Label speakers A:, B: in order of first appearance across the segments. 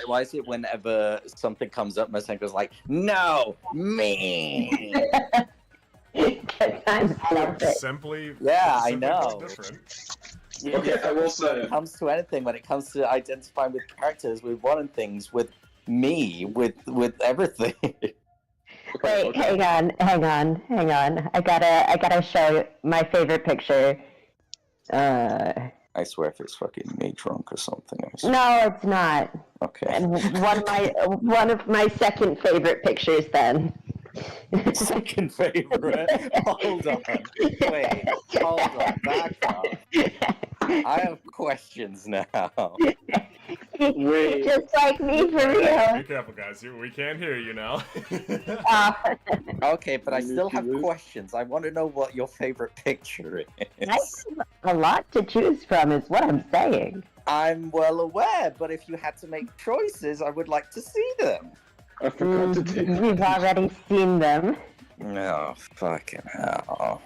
A: why is it whenever something comes up, Masenko's like, no, me.
B: I'm selfish.
C: Simply.
A: Yeah, I
C: simply
A: know.
C: Different.
D: Okay, I will say.
A: When it comes to anything, when it comes to identifying with characters, with wanting things, with me, with everything.
B: Wait, hang on. I gotta show my favorite picture.
A: I swear if it's fucking me drunk or something.
B: No, it's not.
A: Okay.
B: And one of my second favorite pictures then.
A: Second favorite? Hold on. Wait. Hold on. Back up. I have questions now.
D: Wait.
B: Just like me, for
C: Be
B: real.
C: careful, guys. We can't hear you now.
A: Okay, but I still have questions. I want to know what your favorite picture
B: I
A: is.
B: have a lot to choose from, is what I'm saying.
A: I'm well aware, but if you had to make choices, I would like to see them.
D: I forgot to take.
B: We've already seen them.
A: No, fucking hell.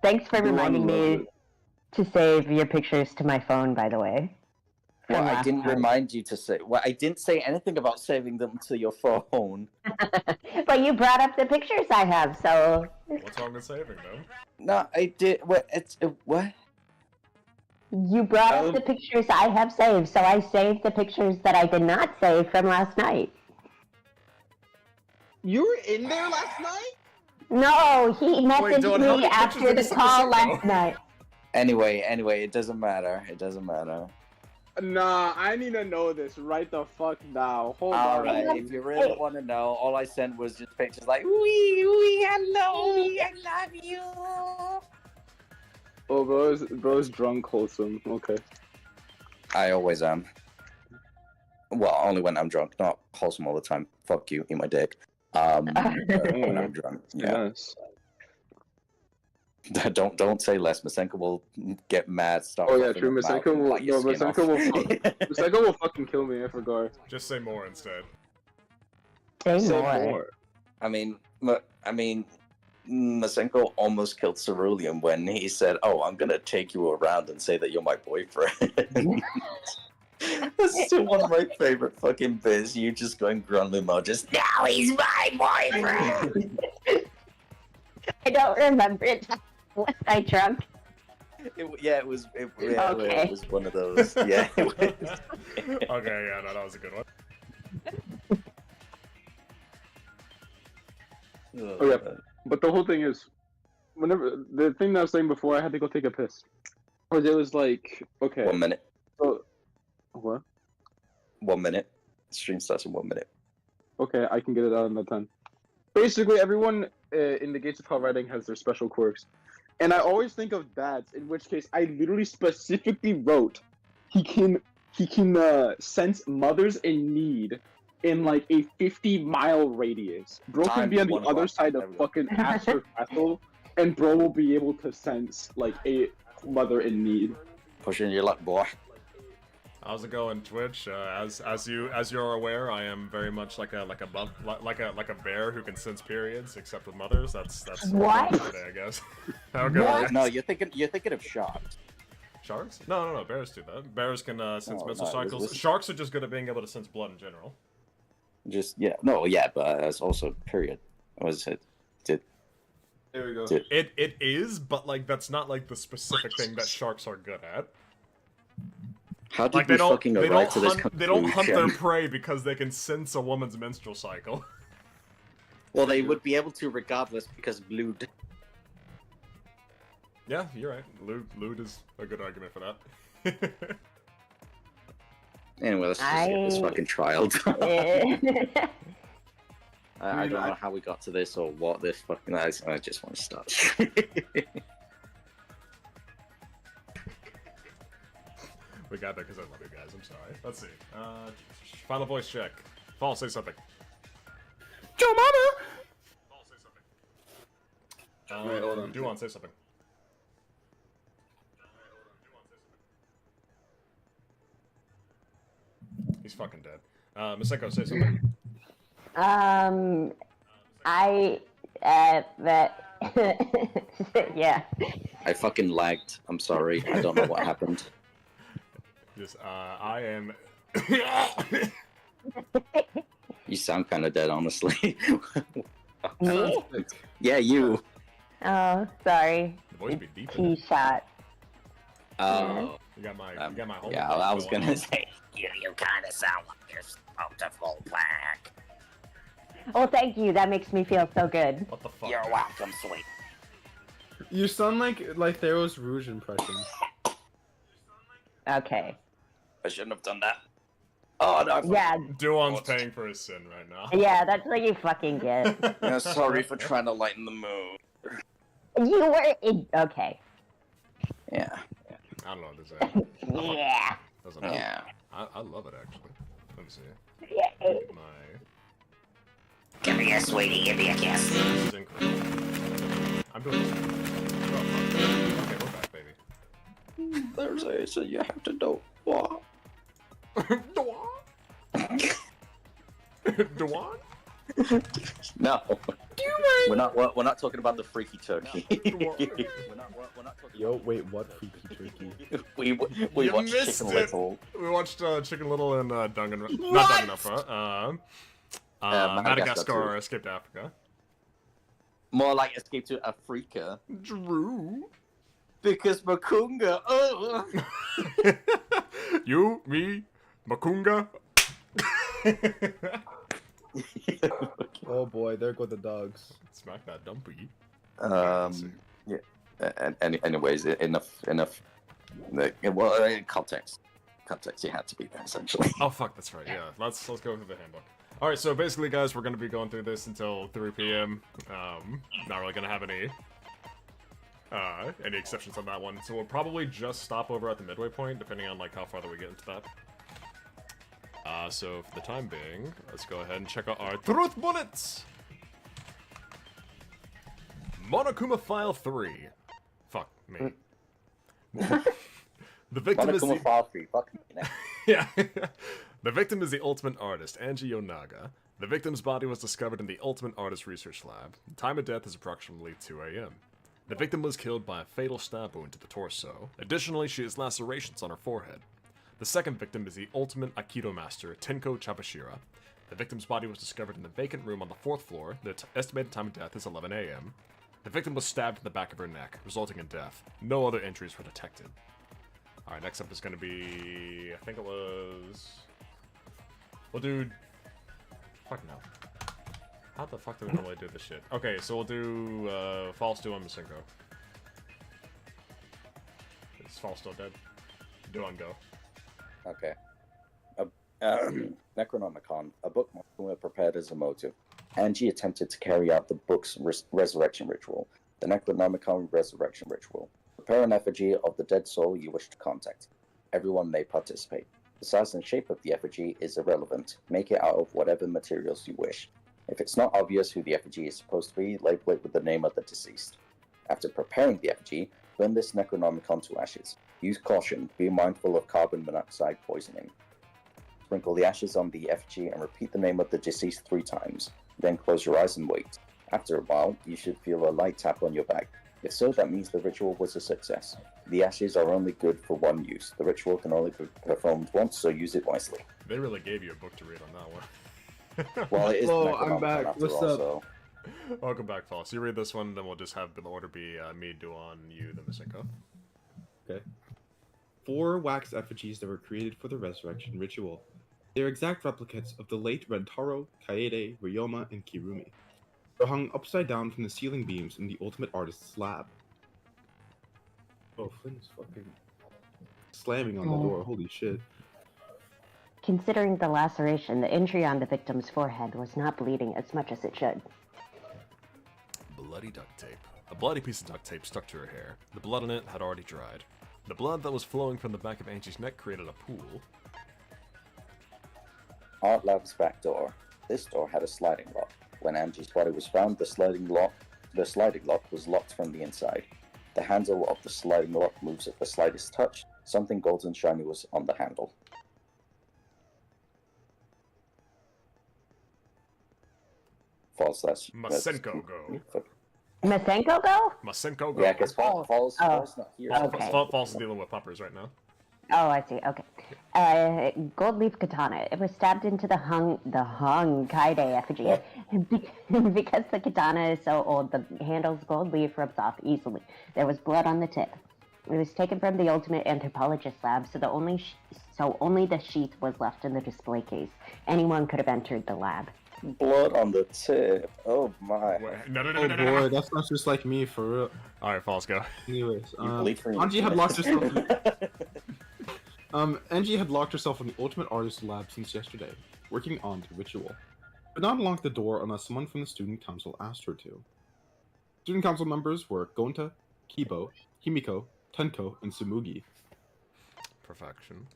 B: Thanks for
D: Go on,
B: reminding me
D: love
B: to save your pictures to my phone, by the way.
A: Well,
B: From
A: I
B: last
A: didn't
B: time.
A: remind you to say. Well, I didn't say anything about saving them to your phone.
B: But you brought up the pictures I have, so...
C: What's wrong with saving them?
A: No, I did. What? What?
B: You brought up the pictures I have saved, so I saved the pictures that I did not save from last night.
D: You were in there last night?
B: No, he messaged
C: Dawn, how
B: me
C: many
B: after
C: pictures
B: the
C: did you
B: call
C: send
B: last
C: though?
B: night.
A: Anyway, it doesn't matter. It doesn't matter.
D: Nah, I need to know this right the fuck now. Hold
A: All
D: on.
A: right, if you really want to know, all I sent was just pictures like, wee, hello, I love you.
D: Oh, bro's drunk, wholesome. Okay.
A: I always am. Well, only when I'm drunk, not wholesome all the time. Fuck you, eat my dick. When I'm drunk, yeah.
D: Yes.
A: Don't say less. Masenko will get mad. Start
D: Oh yeah,
A: fluffing
D: true.
A: her mouth
D: Masenko
A: and
D: will.
A: bite your
D: No,
A: skin
D: Masenko will.
A: off.
D: Masenko will fucking kill me. I forgot.
C: Just say more instead.
B: Say
D: Say
B: more.
D: more.
A: I mean, Masenko almost killed Cerulean when he said, "Oh, I'm gonna take you around and say that you're my boyfriend." That's still one of my favorite fucking bits. You just going grumbling mode, just now he's my boyfriend.
B: I don't remember it. Was I drunk?
A: It was one of those. Yeah. It was.
C: Okay, yeah, no, that was a good one.
D: Oh yeah, but the whole thing is, whenever the thing that I was saying before, I had to go take a piss. Because it was like, okay.
A: 1 minute.
D: So, what?
A: 1 minute. Stream starts in 1 minute.
D: Okay, I can get it out in that time. Basically, everyone in the Gates of Hell writing has their special quirks. And I always think of Dad's, in which case I literally specifically wrote he can sense mothers in need in like a 50-mile radius. Bro can be on the other side of fucking Aster Castle, and bro will be able to sense like a mother in need.
A: Pushing your luck, boy.
C: How's it going, Twitch? As you're aware, I am very much like a bear who can sense periods, except with mothers. That's
B: What?
C: today, I guess. How good.
B: What?
A: No, you're thinking of sharks.
C: Sharks? No. Bears do that. Bears can sense menstrual
A: no,
C: cycles. Sharks are just good at being able to sense blood in general.
A: But it's also period. What was it?
D: There we go.
C: It is, but like that's not like the specific thing that sharks are good at.
A: How did
C: Like
A: we fucking arrive to this
C: they don't hunt their
A: conclusion?
C: prey because they can sense a woman's menstrual cycle.
A: Well, they would be able to regardless because blood.
C: Yeah, you're right. Lewd is a good argument for that.
A: Anyway, let's just get this fucking trial done. I don't know how we got to this or what this fucking is. I just want to start.
C: We got that because I love you guys. I'm sorry. Let's see. Final voice check. Fall, say something.
D: Joe Mama!
C: Fall, say something.
D: Wait, hold on.
C: Do want say something. He's fucking dead. Maseko, say something.
B: Yeah.
A: I fucking lagged. I'm sorry. I don't know what happened.
C: Yes, I am
A: You sound kind of dead, honestly.
B: Me?
A: Yeah, you.
B: Oh, sorry.
C: The voice be deep.
B: He shot.
A: Oh.
C: You got my whole.
A: Yeah, I was
C: going
A: gonna
C: on.
A: say. You kind of sound like you're smoked a full pack.
B: Oh, thank you. That makes me feel so good.
C: What the fuck?
A: You're
C: dude?
A: welcome, sweet.
E: You sound like Thero's Rouge impression.
B: Okay.
A: I shouldn't have done that. Oh no.
B: Yeah,
C: Duan's paying for his sin right now.
B: yeah, that's what you fucking get.
A: Yeah, sorry for trying to lighten the mood.
B: You were in. Okay.
A: Yeah.
C: I don't know what to say.
B: Yeah.
C: Doesn't help.
A: Yeah.
C: I love it actually. Let me see.
B: Yeah.
C: My.
A: Give me a sweetie, give me a kiss.
C: This is incredible. I'm doing this. Oh, fuck. Okay, we're back, baby.
A: There's a so you have to know what.
C: Duan? Duan?
A: No. We're not talking about the freaky turkey. we're not talking
E: Yo, wait, what freaky turkey?
A: we
C: You
A: watched
C: missed
A: Chicken
C: it.
A: Little.
C: We watched Chicken Little and Danganronpa. Not Danganronpa. Madagascar Escaped Africa.
A: More like Escape to Africa.
C: Drew.
A: Because Makunga.
C: You, me, Makunga.
E: Oh boy, there go the dogs.
C: Smack that dumpy.
A: Yeah. Anyways, enough. Context. You had to be there essentially.
C: Oh fuck, that's right. Yeah, let's go through the handbook. All right, so basically, guys, we're gonna be going through this until 3 p.m. Not really gonna have any exceptions on that one. So we'll probably just stop over at the midway point, depending on like how far that we get into that. So for the time being, let's go ahead and check out our truth bullets. Monokuma File 3. Fuck me. The victim is the...
A: File 3. Fuck me now.
C: Yeah. The victim is the Ultimate Artist, Angie Yonaga. The victim's body was discovered in the Ultimate Artist Research Lab. The time of death is approximately 2 a.m. The victim was killed by a fatal stab wound to the torso. Additionally, she has lacerations on her forehead. The second victim is the Ultimate Aikido Master, Tenko Chabashira. The victim's body was discovered in the vacant room on the 4th floor. The estimated time of death is 11 a.m. The victim was stabbed in the back of her neck, resulting in death. No other injuries were detected. Alright, next up is going to be... I think it was... We'll do... Fuck no. How the fuck do we normally do this shit? Okay, so we'll do False Duan Masenko. Is False still dead? Duan go.
A: Okay. Necronomicon, a book Makuma prepared as a motive. Angie attempted to carry out the book's resurrection ritual, the Necronomicon resurrection ritual. Prepare an effigy of the dead soul you wish to contact. Everyone may participate. The size and shape of the effigy is irrelevant. Make it out of whatever materials you wish. If it's not obvious who the effigy is supposed to be, label it with the name of the deceased. After preparing the effigy, burn this Necronomicon to ashes. Use caution, be mindful of carbon monoxide poisoning. Sprinkle the ashes on the effigy and repeat the name of the deceased 3 times. Then close your eyes and wait. After a while, you should feel a light tap on your back. If so, that means the ritual was a success. The ashes are only good for one use. The ritual can only be performed once, so use it wisely.
C: They really gave you a book to read on that one.
A: Well, it is
E: Hello,
A: Necronomicon
E: I'm back.
A: after
E: What's
A: all,
E: up?
A: so...
C: Welcome back, False. You read this one, then we'll just have the order be me, Duan, you, then Masenko.
E: Okay. 4 wax effigies that were created for the resurrection ritual. They are exact replicas of the late Rentaro, Kaede, Ryoma, and Kirumi. They're hung upside down from the ceiling beams in the Ultimate Artist's lab. Oh, Flynn is fucking slamming on the door. Holy shit.
B: Considering the laceration, the injury on the victim's forehead was not bleeding as much as it should.
C: Bloody duct tape. A bloody piece of duct tape stuck to her hair. The blood on it had already dried. The blood that was flowing from the back of Angie's neck created a pool.
A: Art Lab's back door. This door had a sliding lock. When Angie's body was found, the sliding lock was locked from the inside. The handle of the sliding lock moves at the slightest touch. Something golden shiny was on the handle. False.
C: Masenko go.
B: Masenko go?
C: Masenko go.
A: Yeah, because False
B: Oh.
A: not here.
B: Okay.
C: False is dealing with puppers right now.
B: Oh, I see. Okay. Gold leaf katana. It was stabbed into the hung Kaide effigy. Because the katana is so old, the handle's gold leaf rubs off easily. There was blood on the tip. It was taken from the ultimate anthropologist lab, so only the sheath was left in the display case. Anyone could have entered the lab.
A: Blood on the tip. Oh my.
C: Wait, no,
E: Oh boy, that's not just like me for real.
C: All right, False, go.
E: Anyways,
A: You bleed for
E: Angie had locked herself.
A: herself.
E: Angie had locked herself in the Ultimate Artist lab since yesterday, working on the ritual. But not unlock the door unless someone from the student council asked her to. Student council members were Gonta, Kibo, Himiko, Tenko, and Sumugi.
C: Perfection.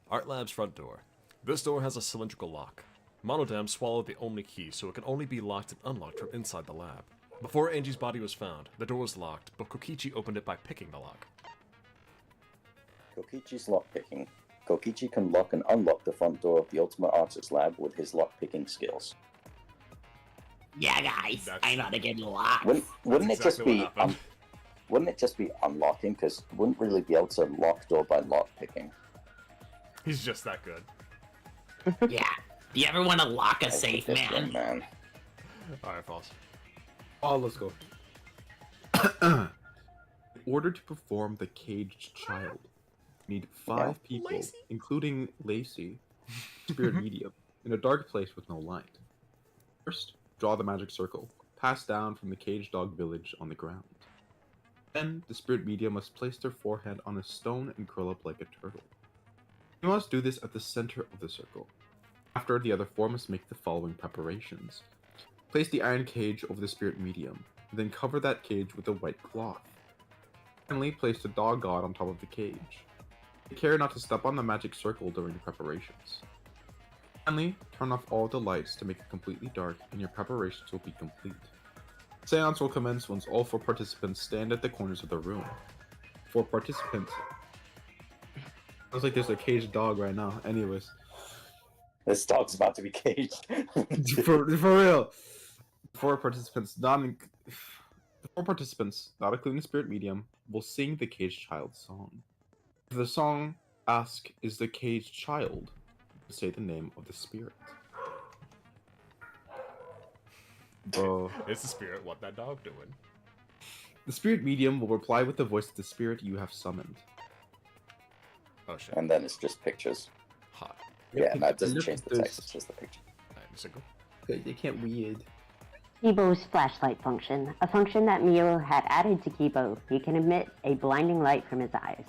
C: Art Lab's front door. This door has a cylindrical lock. Monodam swallowed the only key, so it can only be locked and unlocked from inside the lab. Before Angie's body was found, the door was locked, but Kokichi opened it by picking the lock.
A: Kokichi's lockpicking. Kokichi can lock and unlock the front door of the Ultimate Artist Lab with his lockpicking skills.
F: Yeah, guys,
C: That's-
F: I know to get locked.
A: Wouldn't it just
C: exactly
A: be
C: what happened.
A: wouldn't it just be unlocking? Because wouldn't really be able to lock door by lockpicking.
C: He's just that good.
F: Yeah. Do you ever want to lock a
A: That's
F: safe,
A: different,
F: man?
C: All right, False.
E: Oh, let's go. In order to perform the caged child, you need 5 people,
C: Lacey.
E: including Lacey, spirit medium, in a dark place with no light. First, draw the magic circle, passed down from the caged dog village on the ground. Then, the spirit medium must place their forehead on a stone and curl up like a turtle. You must do this at the center of the circle. After, the other 4 must make the following preparations. Place the iron cage over the spirit medium, and then cover that cage with a white cloth. Finally, place the dog god on top of the cage. Take care not to step on the magic circle during the preparations. Finally, turn off all the lights to make it completely dark, and your preparations will be complete. Seance will commence once all 4 participants stand at the corners of the room. 4 participants. Sounds like there's a caged dog right now. Anyways.
A: This dog's about to be caged.
E: for real. 4 participants, not including the spirit medium, will sing the caged child song. If the song asks, "Is the caged child?" say the name of the spirit. Bro.
C: It's the spirit. What that dog doing?
E: The spirit medium will reply with the voice of the spirit you have summoned.
C: Oh shit.
A: And then it's just pictures.
C: Hot.
A: Yeah, no, it doesn't
E: Look
A: change
E: at
A: the text,
E: this.
A: it's just the picture.
C: Alright, single.
E: They can't read.
B: Kibo's flashlight function, a function that Mio had added to Kibo. He can emit a blinding light from his eyes.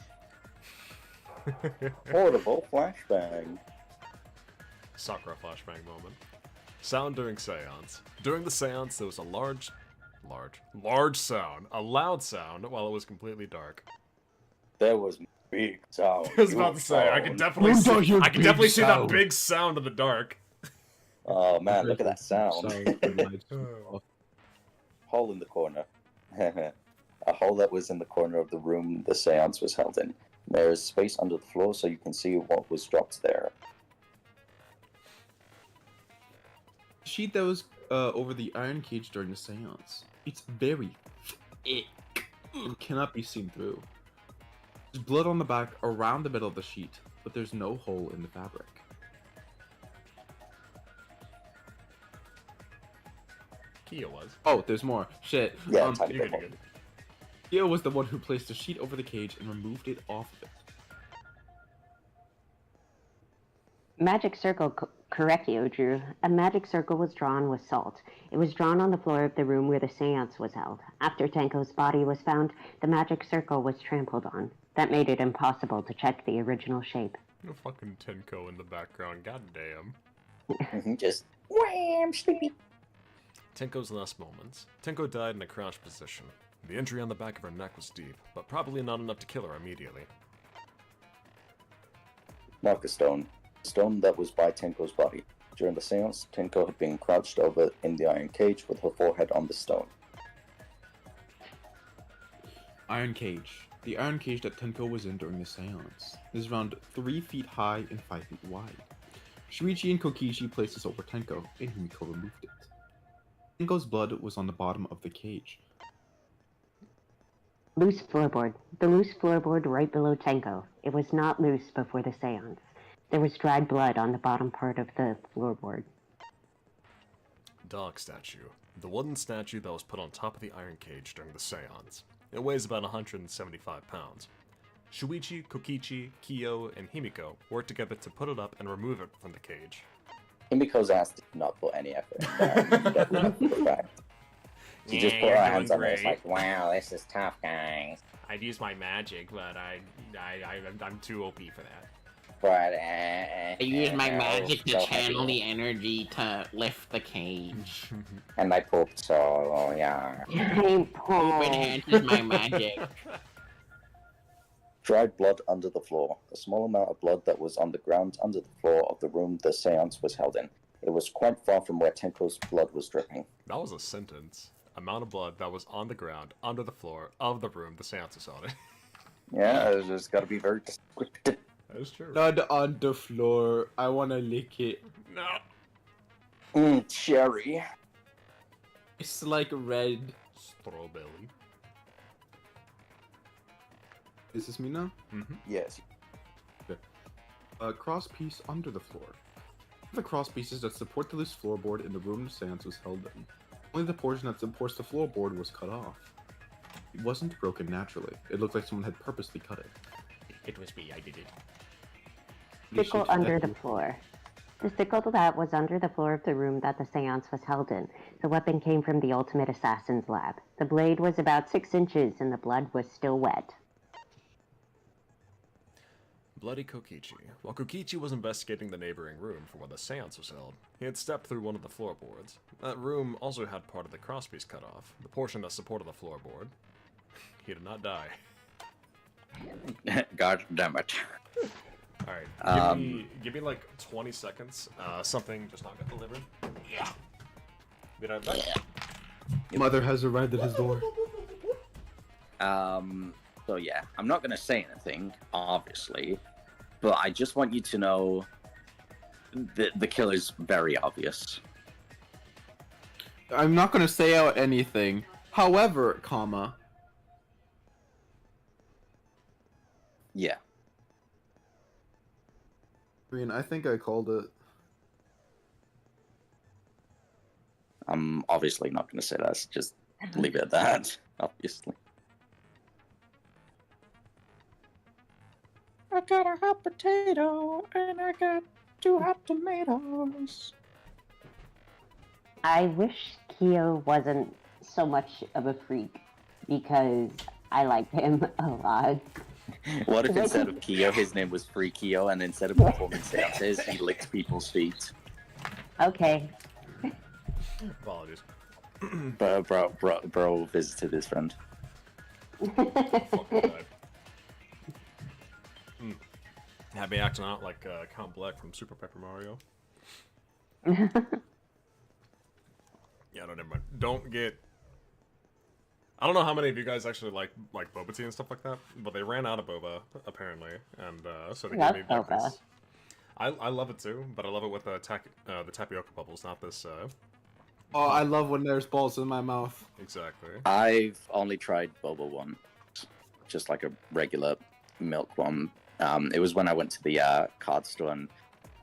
A: Portable flashbang.
C: Sakura flashbang moment. Sound during seance. During the seance, there was a large sound, a loud sound, while it was completely dark.
A: There was big sound.
C: I was about to say, I can definitely
E: Don't
C: see,
E: hear
C: I can
E: big
C: definitely see that
E: sound.
C: big sound in the dark.
A: Oh man, look at that sound.
E: Oh.
A: Hole in the corner. A hole that was in the corner of the room the seance was held in. There is space under the floor so you can see what was dropped there.
E: The sheet that was over the iron cage during the seance. It's very thick and cannot be seen through. There's blood on the back around the middle of the sheet, but there's no hole in the fabric.
C: Kia was.
E: Oh, there's more. Shit.
A: Yeah, tiny
C: You're
A: bit
C: good,
A: more.
C: you're good.
E: Theo was the one who placed the sheet over the cage and removed it off of it.
B: Magic circle, correct you, Drew. A magic circle was drawn with salt. It was drawn on the floor of the room where the seance was held. After Tenko's body was found, the magic circle was trampled on. That made it impossible to check the original shape.
C: No fucking Tenko in the background, goddamn.
A: Just wham, sleepy.
C: Tenko's last moments. Tenko died in a crouched position. The injury on the back of her neck was deep, but probably not enough to kill her immediately.
A: Mark a stone. Stone that was by Tenko's body. During the seance, Tenko had been crouched over in the iron cage with her forehead on the stone.
E: Iron cage. The iron cage that Tenko was in during the seance is around 3 feet high and 5 feet wide. Shuichi and Kokichi placed this over Tenko, and Himiko removed it. Tenko's blood was on the bottom of the cage.
B: Loose floorboard. The loose floorboard right below Tenko. It was not loose before the seance. There was dried blood on the bottom part of the floorboard.
C: Dog statue. The wooden statue that was put on top of the iron cage during the seance. It weighs about 175 pounds. Shuichi, Kokichi, Kiyo, and Himiko worked together to put it up and remove it from the cage.
A: Himiko's ass did not put any effort in there. She just put her hands on it. It's like, wow, this is tough, guys.
C: I'd use my magic, but I'm too OP for that.
A: But
F: I use my magic to channel the energy to lift the cage.
A: And my poop solo, yeah.
F: Poop enhances my magic.
A: Dried blood under the floor. A small amount of blood that was on the ground under the floor of the room the seance was held in. It was quite far from where Tenko's blood was dripping.
C: That was a sentence. Amount of blood that was on the ground under the floor of the room the seance was held in.
A: Yeah, it's just gotta be very descriptive.
C: That is true.
E: Blood on the floor. I wanna lick it.
C: No.
A: Cherry.
E: It's like red.
C: Strawberry.
E: Is this me now?
C: Mm-hmm.
A: Yes.
E: A cross piece under the floor. The cross pieces that support the loose floorboard in the room the seance was held in. Only the portion that supports the floorboard was cut off. It wasn't broken naturally. It looked like someone had purposely cut it.
F: It was me, I did it.
B: Sickle under the floor. The sickle that was under the floor of the room that the seance was held in. The weapon came from the Ultimate Assassin's lab. The blade was about 6 inches and the blood was still wet.
C: Bloody Kokichi. While Kokichi was investigating the neighboring room for where the seance was held, he had stepped through one of the floorboards. That room also had part of the crosspiece cut off, the portion that supported the floorboard. He did not die.
A: God damn it.
C: Alright, give me like 20 seconds. Something just not got delivered.
F: Yeah.
C: Did I that?
E: Mother has arrived at his door.
A: So yeah, I'm not gonna say anything, obviously, but I just want you to know the killer's very obvious.
E: I'm not gonna say out anything. However, comma.
A: Yeah.
E: I mean, I think I called it.
A: I'm obviously not gonna say that, so just leave it at that, obviously. I got a hot potato and I got 2 hot tomatoes.
B: I wish Kyo wasn't so much of a freak because I like him a lot.
A: What if instead of Kyo, his name was Free Kyo, and instead of performing seances, he licked people's feet?
B: Okay.
C: Apologies.
A: Bro visited his friend.
C: Had me acting out like Count Black from Super Paper Mario. Yeah, no, never mind. Don't get. I don't know how many of you guys actually like boba tea and stuff like that, but they ran out of boba apparently, and so they gave me
B: Love boba.
C: this. I love it too, but I love it with the tapioca bubbles, not this.
E: Oh, I love when there's balls in my mouth.
C: Exactly.
A: I've only tried boba one, just like a regular milk one. It was when I went to the card store,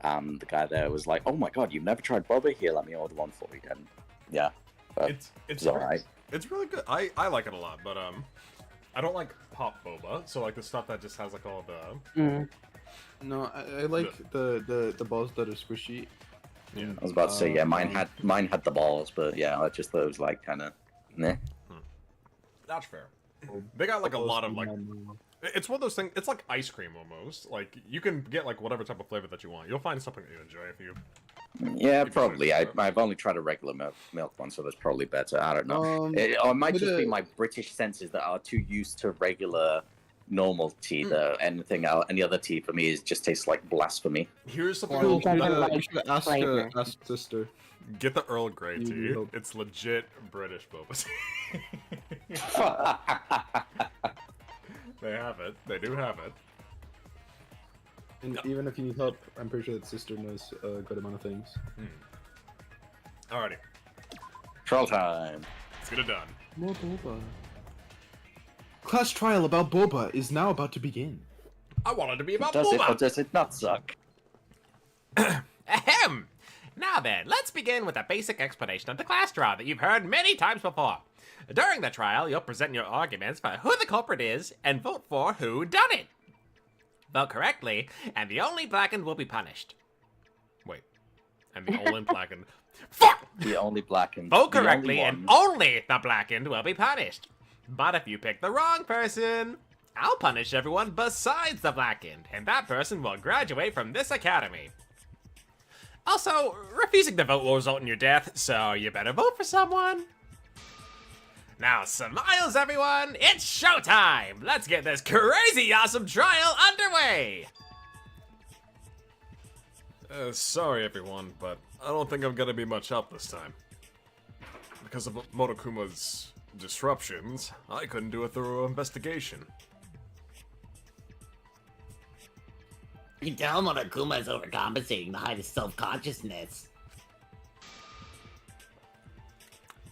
A: and the guy there was like, "Oh my god, you've never tried boba? Here, let me order one for you." And yeah, but
C: It's
A: alright.
C: It's really good. I like it a lot, but I don't like pop boba. So like the stuff that just has like all the.
E: No, I like the balls that are squishy.
C: Yeah.
A: I was about to say, yeah, mine had the balls, but yeah, I just thought it was like kind of, meh.
C: That's fair. They got like a lot of like. It's one of those things. It's like ice cream almost. Like you can get like whatever type of flavor that you want. You'll find something that you enjoy if you.
A: Yeah,
C: If you
A: probably.
C: search for it.
A: I've only tried a regular milk one, so that's probably better. I don't know. Or it might just be my British senses that are too used to regular, normal tea. That any other tea for me just tastes like blasphemy.
C: Here's something.
B: Well,
C: cool.
B: you
E: You should ask
B: flavor.
E: ask sister.
C: Get the Earl Grey
E: You
C: tea.
E: hope.
C: It's legit British boba tea. They have it. They do have it.
E: And even if you need help, I'm pretty sure that sister knows a good amount of things.
C: Alrighty,
A: Troll time.
C: let's get it done.
E: More boba. Class trial about boba is now about to begin.
C: I wanted to be about
A: Does it or
C: boba.
A: does it not suck?
G: Ahem! Now then, let's begin with a basic explanation of the class trial that you've heard many times before. During the trial, you'll present your arguments for who the culprit is and vote for who done it. Vote correctly, and the only blackened will be punished.
C: Wait. And the only blackened. Fuck!
A: The only blackened.
G: Vote
A: the only
G: correctly, and
A: one.
G: only the blackened will be punished. But if you pick the wrong person, I'll punish everyone besides the blackened, and that person will graduate from this academy. Also, refusing to vote will result in your death, so you better vote for someone. Now, smiles, everyone! It's showtime! Let's get this crazy awesome trial underway!
C: Sorry, everyone, but I don't think I'm gonna be much help this time. Because of Motokuma's disruptions, I couldn't do a thorough investigation.
F: You can tell Monokuma is overcompensating to hide his self-consciousness.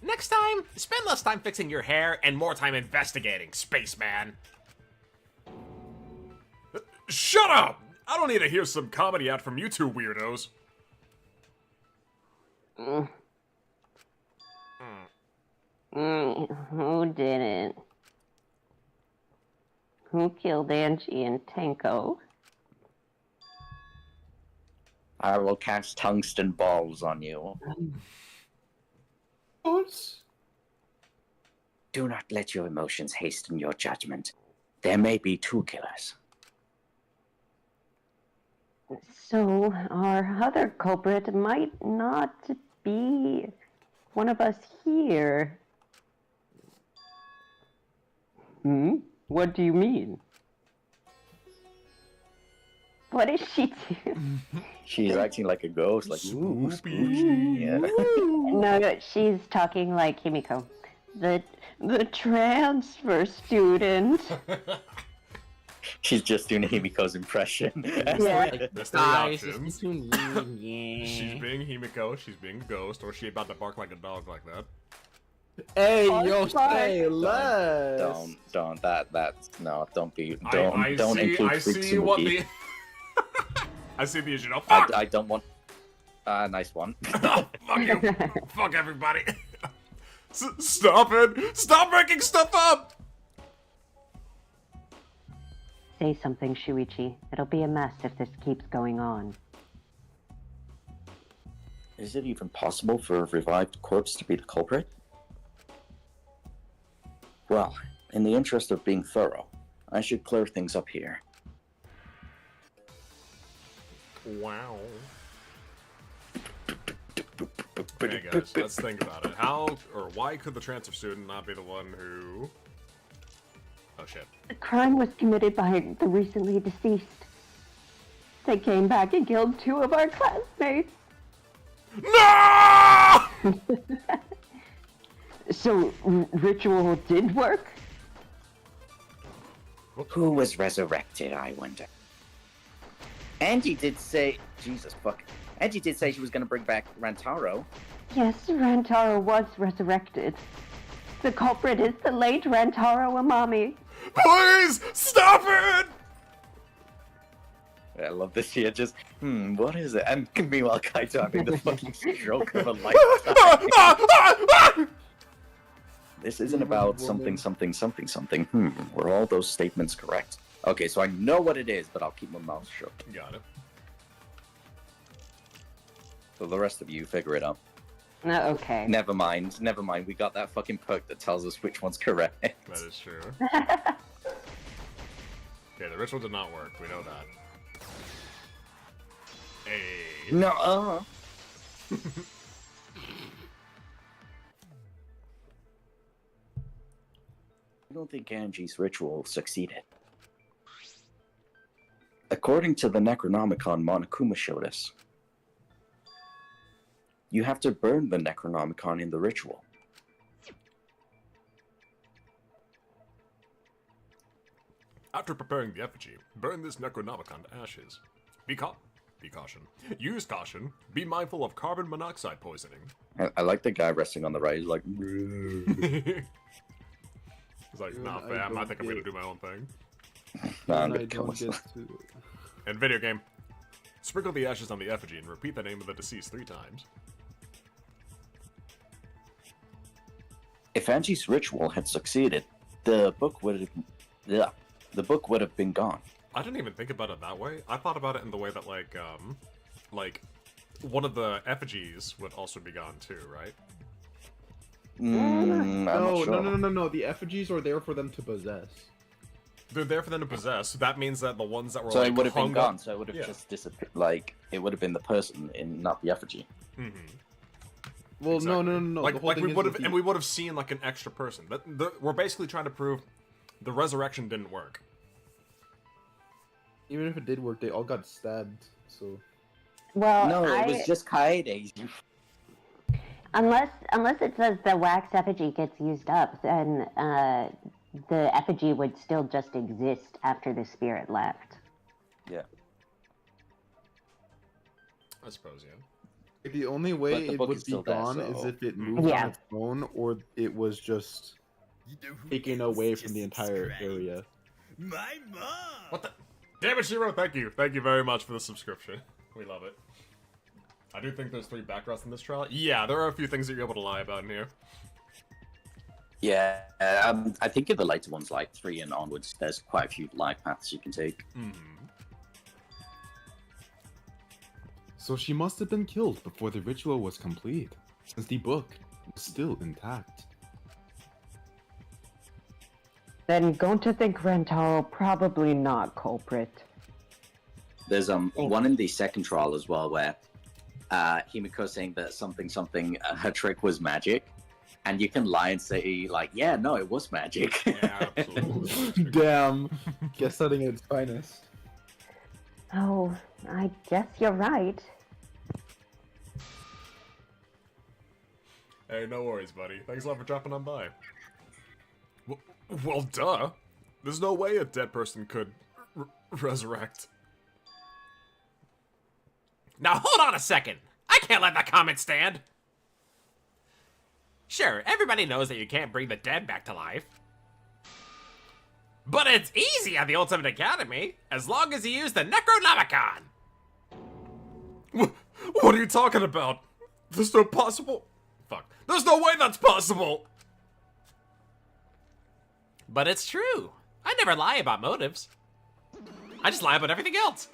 G: Next time, spend less time fixing your hair and more time investigating, spaceman.
C: Shut up! I don't need to hear some comedy out from you two weirdos.
B: Who did it? Who killed Angie and Tenko?
A: I will cast tungsten balls on you.
E: What?
A: Do not let your emotions hasten your judgment. There may be two killers.
B: So, our other culprit might not be one of us here. What do you mean? What is she doing?
A: She's acting like a ghost, like ooh, spooky. Yeah.
B: No, she's talking like Himiko. The transfer student.
A: She's just doing Himiko's impression.
B: Yeah.
C: There's three
F: Guys,
C: options.
F: between you and yeah.
C: She's being Himiko, she's being a ghost, or she about to bark like a dog like that.
E: Hey,
B: Oh,
E: yo,
B: sorry.
E: say less.
A: Don't. That's no. Don't be.
C: I
A: Don't
C: see,
A: include
C: I
A: freaks
C: see
A: in
C: what
A: the.
C: the... I see the issue now. Fuck!
A: I don't want. Nice one.
C: Fuck you! Fuck everybody! Stop it! Stop making stuff up!
B: Say something, Shuichi. It'll be a mess if this keeps going on.
A: Is it even possible for a revived corpse to be the culprit? Well, in the interest of being thorough, I should clear things up here.
C: Wow. Okay, guys, let's think about it. How or why could the transfer student not be the one who... Oh, shit.
B: The crime was committed by the recently deceased. They came back and killed 2 of our classmates.
C: No!
B: So, ritual did work?
A: Who was resurrected, I wonder? Angie did say... Jesus, fuck. Angie did say she was going to bring back Rantaro.
B: Yes, Rantaro was resurrected. The culprit is the late Rantaro Amami.
C: Please, stop it!
A: I love this here, just, what is it? And meanwhile, Kaito having the fucking stroke of a lifetime. This isn't about something. Were all those statements correct? Okay, so I know what it is, but I'll keep my mouth shut.
C: Got it.
A: So the rest of you figure it out.
B: Okay.
A: Never mind. We got that fucking perk that tells us which one's correct.
C: That is true. Okay, the ritual did not work. We know that. Hey.
A: No, I don't think Angie's ritual succeeded. According to the Necronomicon Monokuma showed us, you have to burn the Necronomicon in the ritual.
C: After preparing the effigy, burn this Necronomicon to ashes. Be caution. Use caution. Be mindful of carbon monoxide poisoning.
A: I like the guy resting on the right. He's like,
C: He's like,
E: You
C: nah,
E: and I
C: fam, I
E: don't
C: think I'm gonna
E: get-
C: do my own thing.
A: Nah, I'm
E: And I
A: gonna kill
E: don't get
A: myself.
E: to.
C: And video game. Sprinkle the ashes on the effigy and repeat the name of the deceased 3 times.
A: If Angie's ritual had succeeded, the book would have been gone.
C: I didn't even think about it that way. I thought about it in the way that, like, one of the effigies would also be gone too, right?
A: I'm not
E: No,
A: sure.
E: no. The effigies are there for them to possess.
C: They're there for them to possess. So that means that the ones that were
A: So
C: like
A: it would have been
C: hung
A: gone.
C: up-
A: So it would have
C: Yeah.
A: just disappeared. Like it would have been the person, and not the effigy.
C: Mhm.
E: Well,
C: Exactly.
E: no.
C: Like,
E: the whole
C: like
E: thing
C: we
E: is
C: would
E: with
C: have,
E: the-
C: and we would have seen like an extra person. We're basically trying to prove the resurrection didn't work.
E: Even if it did work, they all got stabbed. So
B: Well,
A: No, it was just Kaede.
B: unless it says the wax effigy gets used up, then the effigy would still just exist after the spirit left.
A: Yeah.
C: I suppose, yeah.
E: the only
A: But
E: way
A: the
E: it
A: book
E: would
A: is
E: be
A: still there,
E: gone is
A: so-
E: if it moved
B: Yeah.
E: on its own, or it was just taken away from the entire area.
H: My mom.
C: What the? Damn it, Shiro! Thank you very much for the subscription. We love it. I do think there's 3 backgrounds in this trial. Yeah, there are a few things that you're able to lie about in here.
A: Yeah, I think in the later ones, like 3 and onwards, there's quite a few life paths you can take.
E: So she must have been killed before the ritual was complete, since the book was still intact.
B: Then going to think Rentaro probably not culprit.
A: There's one in the second trial as well where Himiko's saying that something her trick was magic, and you can lie and say like, yeah, no, it was magic.
C: Yeah, absolutely.
E: Damn, guest setting at its finest.
B: Oh, I guess you're right.
C: Hey, no worries, buddy. Thanks a lot for dropping on by. Well, duh. There's no way a dead person could resurrect.
G: Now hold on a second. I can't let that comment stand. Sure, everybody knows that you can't bring the dead back to life. But it's easy at the Ultimate Academy, as long as you use the Necronomicon.
C: What are you talking about? There's no possible... Fuck. There's no way that's possible!
G: But it's true. I never lie about motives. I just lie about everything else.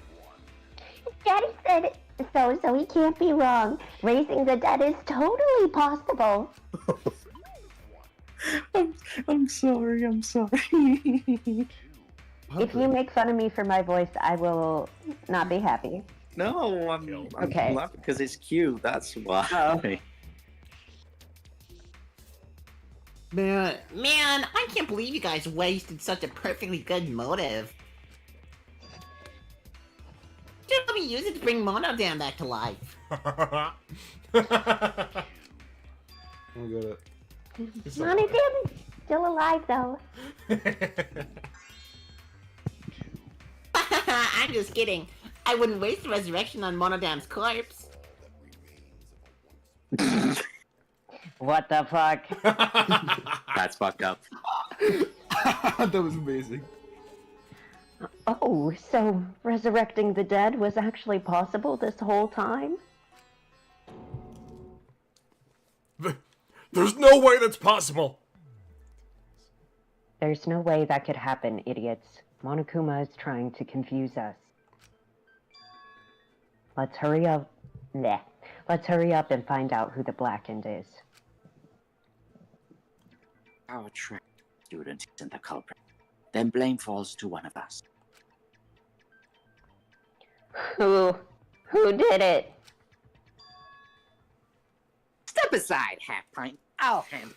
B: Daddy said so he can't be wrong. Raising the dead is totally possible.
A: I'm sorry.
B: If you make fun of me for my voice, I will not be happy.
A: No, I'm
B: Okay.
A: laughing because it's cute. That's why.
B: Oh.
F: Man, I can't believe you guys wasted such a perfectly good motive. Just let me use it to bring Monodam back to life.
E: I get it.
B: Monodam still alive though.
F: I'm just kidding. I wouldn't waste the resurrection on Monodam's corpse.
B: What the fuck?
A: That's fucked up.
E: That was amazing.
B: Oh, so resurrecting the dead was actually possible this whole time?
C: There's no way that's possible!
B: There's no way that could happen, idiots. Monokuma is trying to confuse us. Let's hurry up. Nah. Let's hurry up and find out who the Blackened is.
A: Our trained student isn't the culprit. Then blame falls to one of us.
B: Who did it?
A: Step aside, half pint. I'll handle.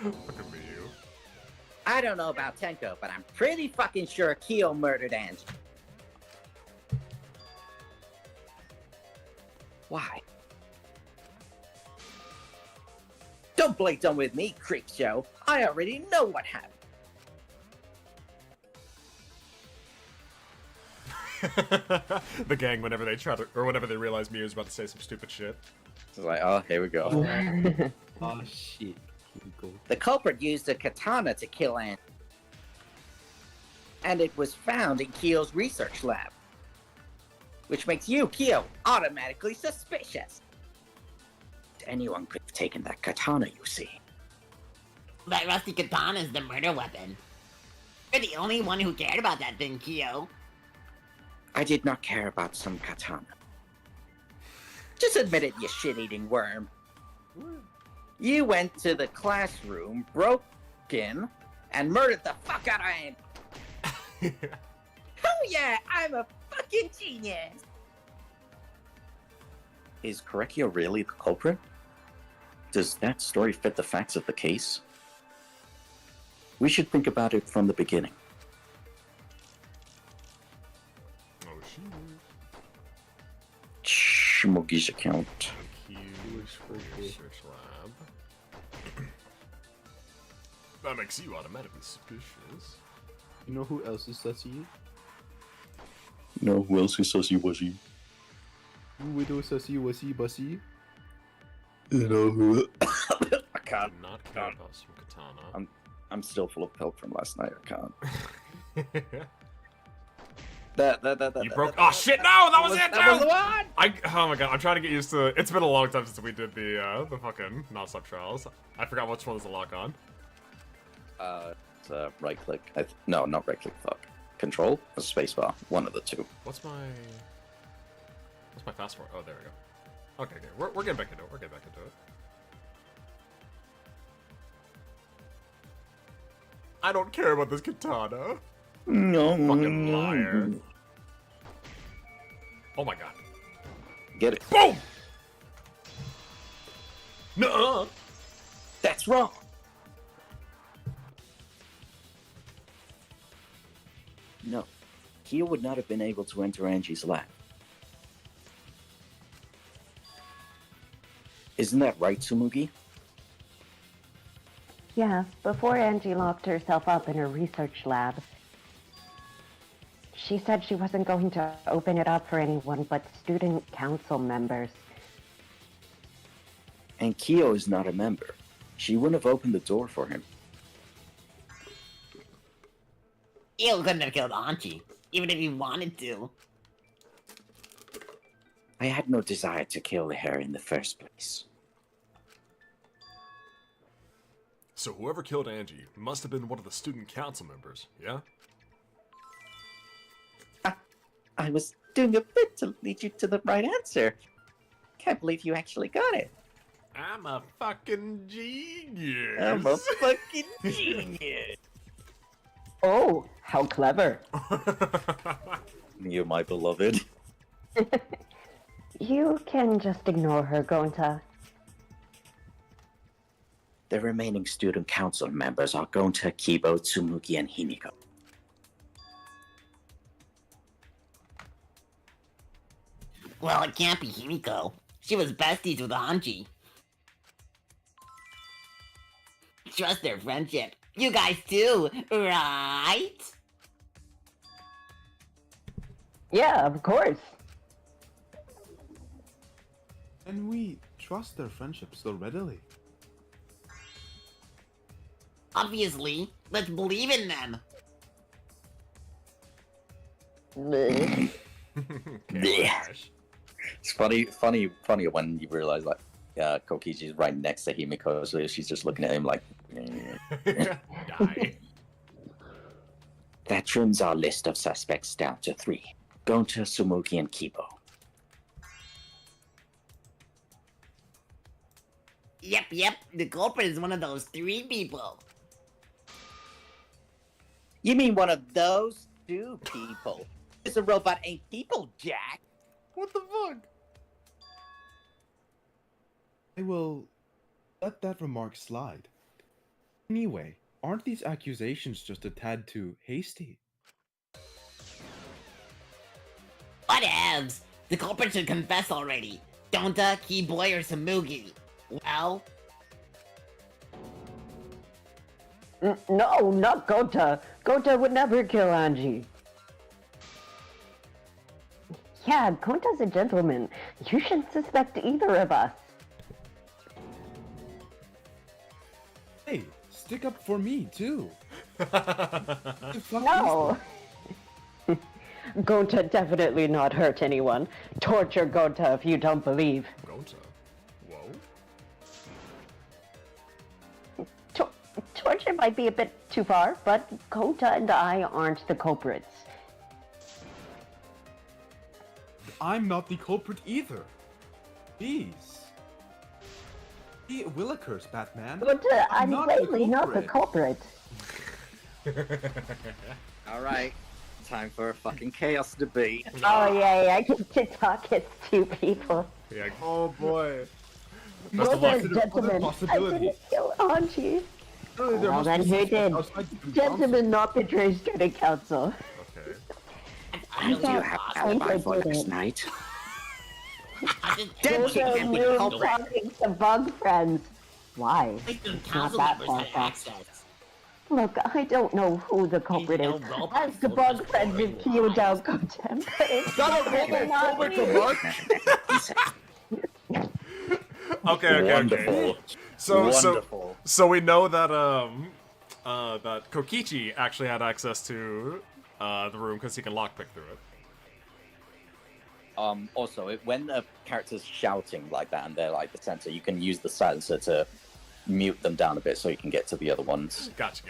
C: Look at me, you.
A: I don't know about Tenko, but I'm pretty fucking sure Kyo murdered Angie. Why? Don't play dumb with me, creep show. I already know what happened.
C: The gang, whenever they try to, or whenever they realize Mio's about to say some stupid shit.
A: It's like, oh, here we go.
E: Oh shit. Himiko.
H: The culprit used a katana to kill Angie. And it was found in Kyo's research lab. Which makes you, Kyo, automatically suspicious. Anyone could have taken that katana, you see.
F: That rusty katana is the murder weapon. You're the only one who cared about that thing, Kyo.
H: I did not care about some katana. Just admit it, you shit-eating worm. You went to the classroom, broke in, and murdered the fuck out of Andy. Oh yeah, I'm a fucking genius.
A: Is Korekio really the culprit? Does that story fit the facts of the case? We should think about it from the beginning.
C: Oh, shoot.
A: Shmogi's account.
C: Accused for research lab. That makes you automatically suspicious.
E: You know who else is sussy?
A: No, who else is sussy wussy?
E: Widow sussy wussy bussy?
A: You know who? I can't.
C: Not care about some katana.
A: I'm still full of Pilk from last night. I can't.
C: You broke. Oh shit! No, that was it.
H: That was the one.
C: Oh my god! I'm trying to get used to. It's been a long time since we did the fucking non-stop trials. I forgot which one was the lock on.
A: It's right click. No, not right click. Fuck. Control or spacebar. One of the two.
C: What's my fast forward? Oh, there we go. Okay, we're getting back into it. We're getting back into it. I don't care about this katana.
A: No.
C: Fucking liar. Oh my god.
A: Get it.
C: Boom! Nuh-uh.
A: That's wrong. No. Kyo would not have been able to enter Angie's lab. Isn't that right, Tsumugi?
B: Yeah, before Angie locked herself up in her research lab, she said she wasn't going to open it up for anyone but student council members.
A: And Kyo is not a member. She wouldn't have opened the door for him.
F: Kyo couldn't have killed Anchi, even if he wanted to.
A: I had no desire to kill her in the first place.
C: So whoever killed Angie must have been one of the student council members, yeah?
H: I was doing a bit to lead you to the right answer. Can't believe you actually got it.
C: I'm a fucking genius.
H: I'm a fucking genius.
B: Oh, how clever.
A: You, my beloved.
B: You can just ignore her, Gonta.
A: The remaining student council members are Gonta, Kibo, Tsumugi, and Himiko.
F: Well, it can't be Himiko. She was besties with Anchi. Trust their friendship. You guys too, right?
B: Yeah, of course.
E: And we trust their friendship so readily.
F: Obviously, let's believe in them.
B: Bleh.
C: Gosh.
A: It's funny when you realize, like, Kokichi's right next to Himiko, so she's just looking at him like...
C: Die.
A: That trims our list of suspects down to 3. Gonta, Tsumugi, and Kibo.
F: Yep, the culprit is one of those 3 people.
H: You mean one of those 2 people? This a robot ain't people, Jack.
C: What the fuck?
E: I will let that remark slide. Anyway, aren't these accusations just a tad too hasty?
F: Whatevs! The culprit should confess already. Donta, Keyboy, or Samugi. Well,
B: No, not Gonta. Gonta would never kill Angie. Yeah, Gonta's a gentleman. You shouldn't suspect either of us.
E: Hey, stick up for me too. The fuck
B: No. Gonta definitely not hurt anyone. Torture Gonta if you don't believe.
C: Gonta. Whoa.
B: Torture might be a bit too far, but Gonta and I aren't the culprits.
E: I'm not the culprit either. Jeez. He will occurs, Batman.
B: Gonta, I'm
E: not the
B: plainly not the culprit.
H: Alright, time for a fucking chaos debate.
B: Oh yeah, I get to talk as two people.
C: Yeah.
E: Oh boy.
C: Best of luck.
B: Listen, gentlemen, I
E: possibilities.
B: didn't kill Anji.
E: Surely there
B: Well,
E: must
B: then
E: be
B: who
E: something
B: did?
E: outside the council.
B: Gentlemen not betray student council.
C: Okay.
H: And do you have alibi for last night? Dead
B: Those
H: chick
B: are
H: can't be
B: new
H: culprit.
B: talking to bug friends. Why?
F: Student
B: Not
F: council
B: that
F: members
B: far
F: had
B: fetched.
F: access.
B: Look, I don't know who the culprit is.
F: no robot
B: As the
F: soldiers
B: bug friends
F: following
B: have killed out Gotem, but it's definitely not me.
C: Okay.
A: Wonderful.
C: So
A: Wonderful.
C: so we know that that Kokichi actually had access to the room because he can lockpick through it.
A: Also, when a character's shouting like that and they're like the center, you can use the silencer to mute them down a bit so you can get to the other ones.
C: Gotcha.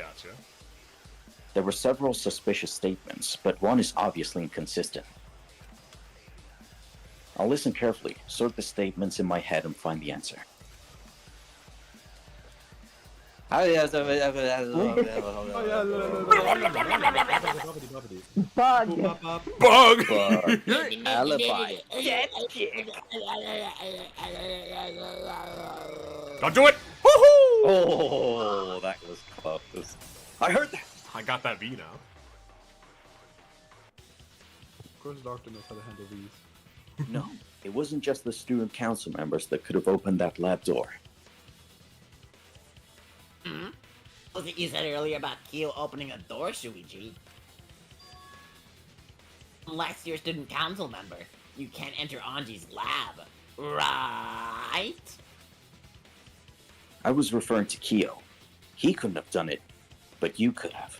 A: There were several suspicious statements, but one is obviously inconsistent. I'll listen carefully, sort the statements in my head, and find the answer.
B: Bug.
C: Bug!
A: Alibi.
C: Don't do it! Woohoo!
A: Oh, that was close. I heard that.
C: I got that V now.
E: Of course, the doctor knows how to handle these.
A: No, it wasn't just the student council members that could have opened that lab door.
F: Was it you said earlier about Kyo opening a door, Shuichi? Unless you're a student council member, you can't enter Anji's lab, right?
A: I was referring to Kyo. He couldn't have done it, but you could have.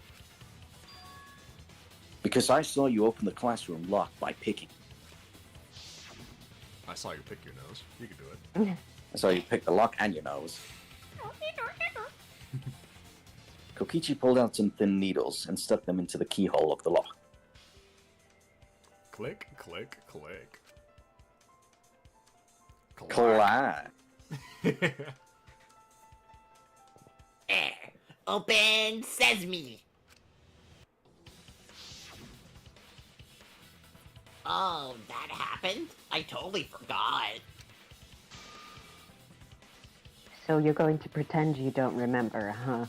A: Because I saw you open the classroom lock by picking.
C: I saw you pick your nose. You can do it.
A: I saw you pick the lock and your nose. Kokichi pulled out some thin needles and stuck them into the keyhole of the lock.
C: Click, click, click.
A: Clack.
F: Open sesame! Oh, that happened? I totally forgot.
B: So you're going to pretend you don't remember, huh?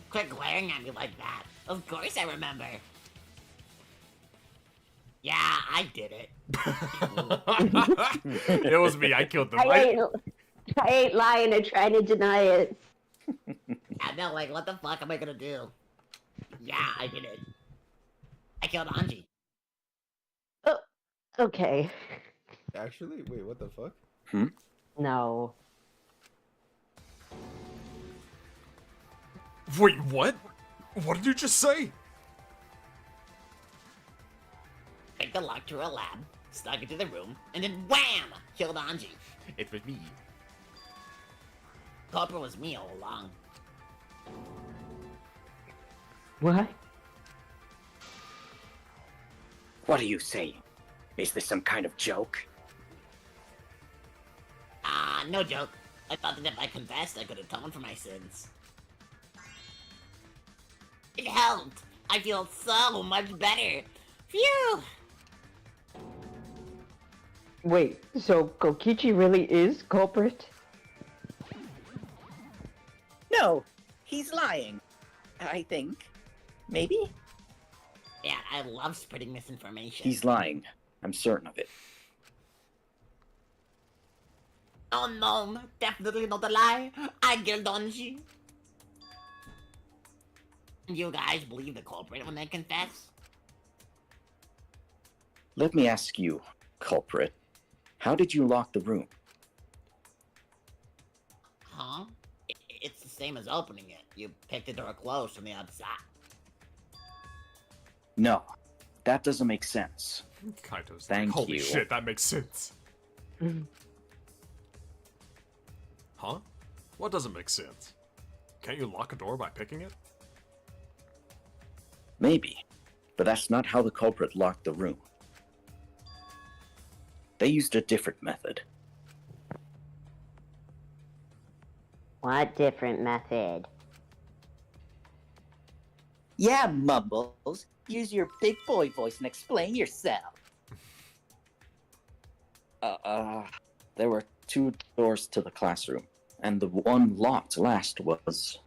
F: Quit glaring at me like that. Of course I remember. Yeah, I did it.
C: It was me. I killed them.
B: I ain't lying or trying to deny it.
F: Yeah, no, like, what the fuck am I gonna do? Yeah, I did it. I killed Anji.
B: Oh, okay.
E: Actually, wait, what the fuck?
B: No.
C: Wait, what? What did you just say?
F: Picked the lock to a lab, stuck it to the room, and then wham! Killed Anji.
C: It was me.
F: Culprit was me all along.
B: What?
H: What are you saying? Is this some kind of joke?
F: No joke. I thought that if I confessed, I could atone for my sins. It helped. I feel so much better. Phew!
B: Wait, so Kokichi really is culprit?
H: No, he's lying. I think. Maybe?
F: Yeah, I love spreading misinformation.
A: He's lying. I'm certain of it.
F: Oh no, definitely not a lie. I killed Anji. You guys believe the culprit when they confess?
A: Let me ask you, culprit. How did you lock the room?
F: same as opening it. You picked the door closed from the outside.
H: No, that doesn't make sense.
C: Kaito's
H: Thank
C: holy
H: you.
C: shit, that makes sense. Huh? What doesn't make sense? Can't you lock a door by picking it?
H: Maybe, but that's not how the culprit locked the room. They used a different method.
B: What different method?
H: Yeah, Mumbles. Use your big boy voice and explain yourself. There were 2 doors to the classroom, and the one locked last was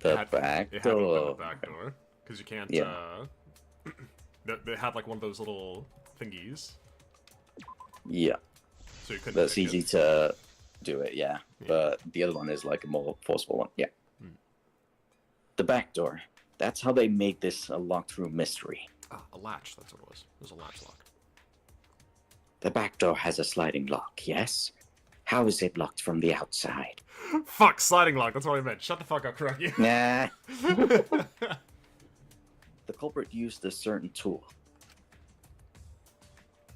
H: the back
C: It had to open
H: door.
C: the back door. Because you can't,
H: Yeah.
C: They had like one of those little thingies.
H: Yeah,
C: So you couldn't
H: that's
C: pick
H: easy
C: it.
H: to do it, yeah.
C: Yeah.
H: But the other one is like a more forceful one, yeah.
C: Hmm.
H: The back door. That's how they made this a locked room mystery.
C: Ah, a latch, that's what it was. It was a latch lock.
H: The back door has a sliding lock, yes? How is it locked from the outside?
C: Fuck, sliding lock, that's what I meant. Shut the fuck up, correct you.
H: Nah. The culprit used a certain tool.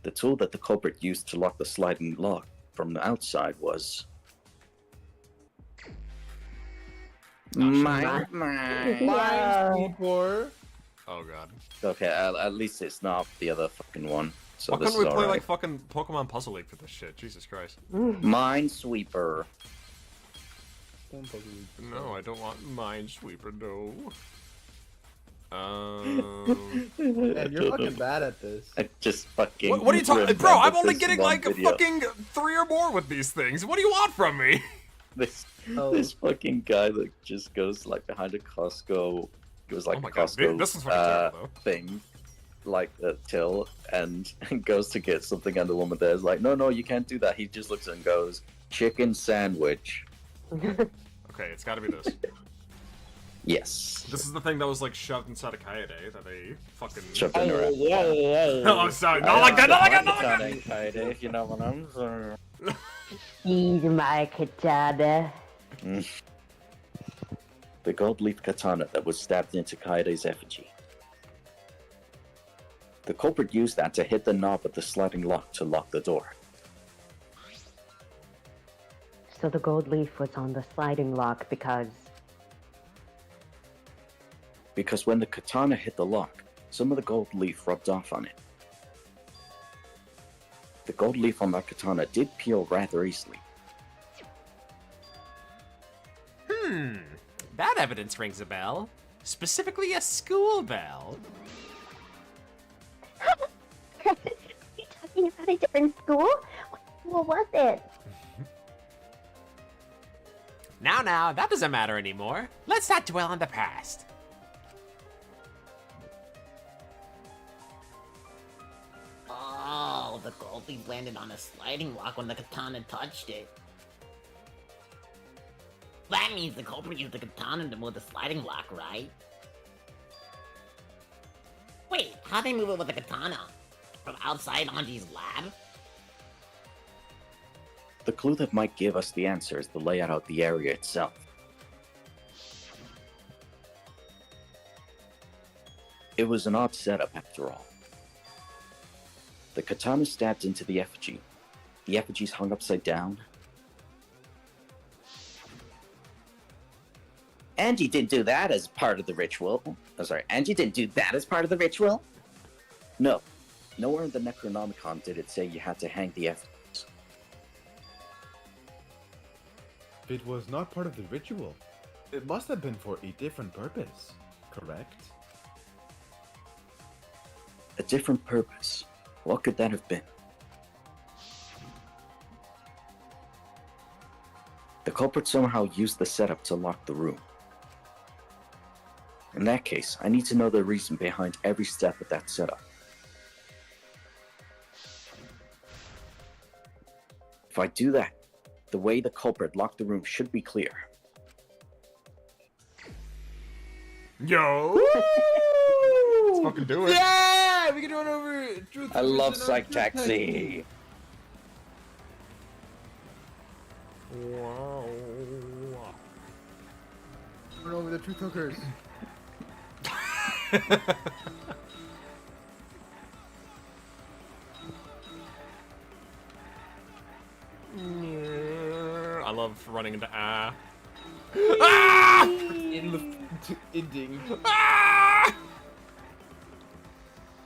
H: The tool that the culprit used to lock the sliding lock from the outside was...
B: Yeah.
E: Minesweeper.
C: Oh god.
H: Okay, at least it's not the other fucking one. So
C: Why
H: this
C: couldn't
H: is
C: we play
H: alright.
C: like fucking Pokemon Puzzle League for this shit? Jesus Christ.
H: Minesweeper.
C: No, I don't want Minesweeper, no.
E: Man, you're fucking bad at this.
H: I just fucking...
C: What are you talking? Bro, I'm
H: remembered
C: only
H: this
C: getting
H: one
C: like
H: video.
C: fucking 3 or more with these things. What do you want from me?
H: This
E: Oh.
H: this fucking guy that just goes like behind a Costco, goes like
C: Oh my
H: a
C: god,
H: Costco
C: this is fucking terrible though.
H: thing, like a till, and goes to get something, and the woman there is like, no, you can't do that. He just looks and goes, chicken sandwich.
C: Okay, it's gotta be this.
H: Yes.
C: This is the thing that was like shoved inside a Kaede that they fucking...
H: Shoved in her ass.
B: Hey.
C: Oh, sorry, not like that, not like that, not like that!
H: Katana, if you know what I'm saying.
B: Eat my katana.
H: The gold leaf katana that was stabbed into Kaede's effigy. The culprit used that to hit the knob of the sliding lock to lock the door.
B: So the gold leaf was on the sliding lock because...
H: Because when the katana hit the lock, some of the gold leaf rubbed off on it. The gold leaf on that katana did peel rather easily.
G: That evidence rings a bell. Specifically a school bell.
B: You're talking about a different school? What school was it?
G: Now, that doesn't matter anymore. Let's not dwell on the past.
F: Oh, the gold leaf landed on a sliding lock when the katana touched it. That means the culprit used the katana to move the sliding lock, right? Wait, how'd they move it with the katana? From outside Anji's lab?
H: The clue that might give us the answer is the layout of the area itself. It was an odd setup after all. The katana stabbed into the effigy. The effigy's hung upside down. Angie didn't do that as part of the ritual. Oh, sorry, Angie didn't do that as part of the ritual? No. Nowhere in the Necronomicon did it say you had to hang the effigy.
E: It was not part of the ritual. It must have been for a different purpose, correct?
H: A different purpose. What could that have been? The culprit somehow used the setup to lock the room. In that case, I need to know the reason behind every step of that setup. If I do that, the way the culprit locked the room should be clear.
C: Yo! Let's fucking do it.
E: Yeah, we can run over. Truth,
H: I love
E: Fiction,
H: Psych
E: or Truth
H: Taxi!
C: Wow.
I: Turn over the truth hookers.
C: I love running into ah.
E: In the ending.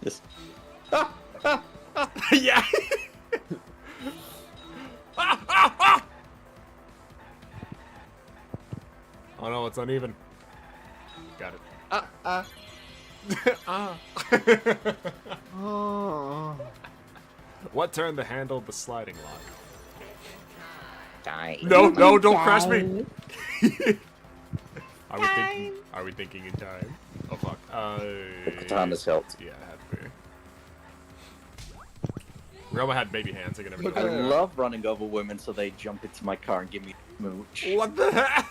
A: Just
C: Yeah. Oh no, it's uneven. Got it. Ah.
I: Oh.
C: What turned the handle of the sliding lock?
H: Die.
C: No, no, don't crash me. Are we thinking in time? Oh fuck.
A: the katana's helped.
C: Yeah, it had to be. Ryoma had baby hands. I can never
A: I
C: do that.
A: love running over women so they jump into my car and give me a smooch.
C: What the heck?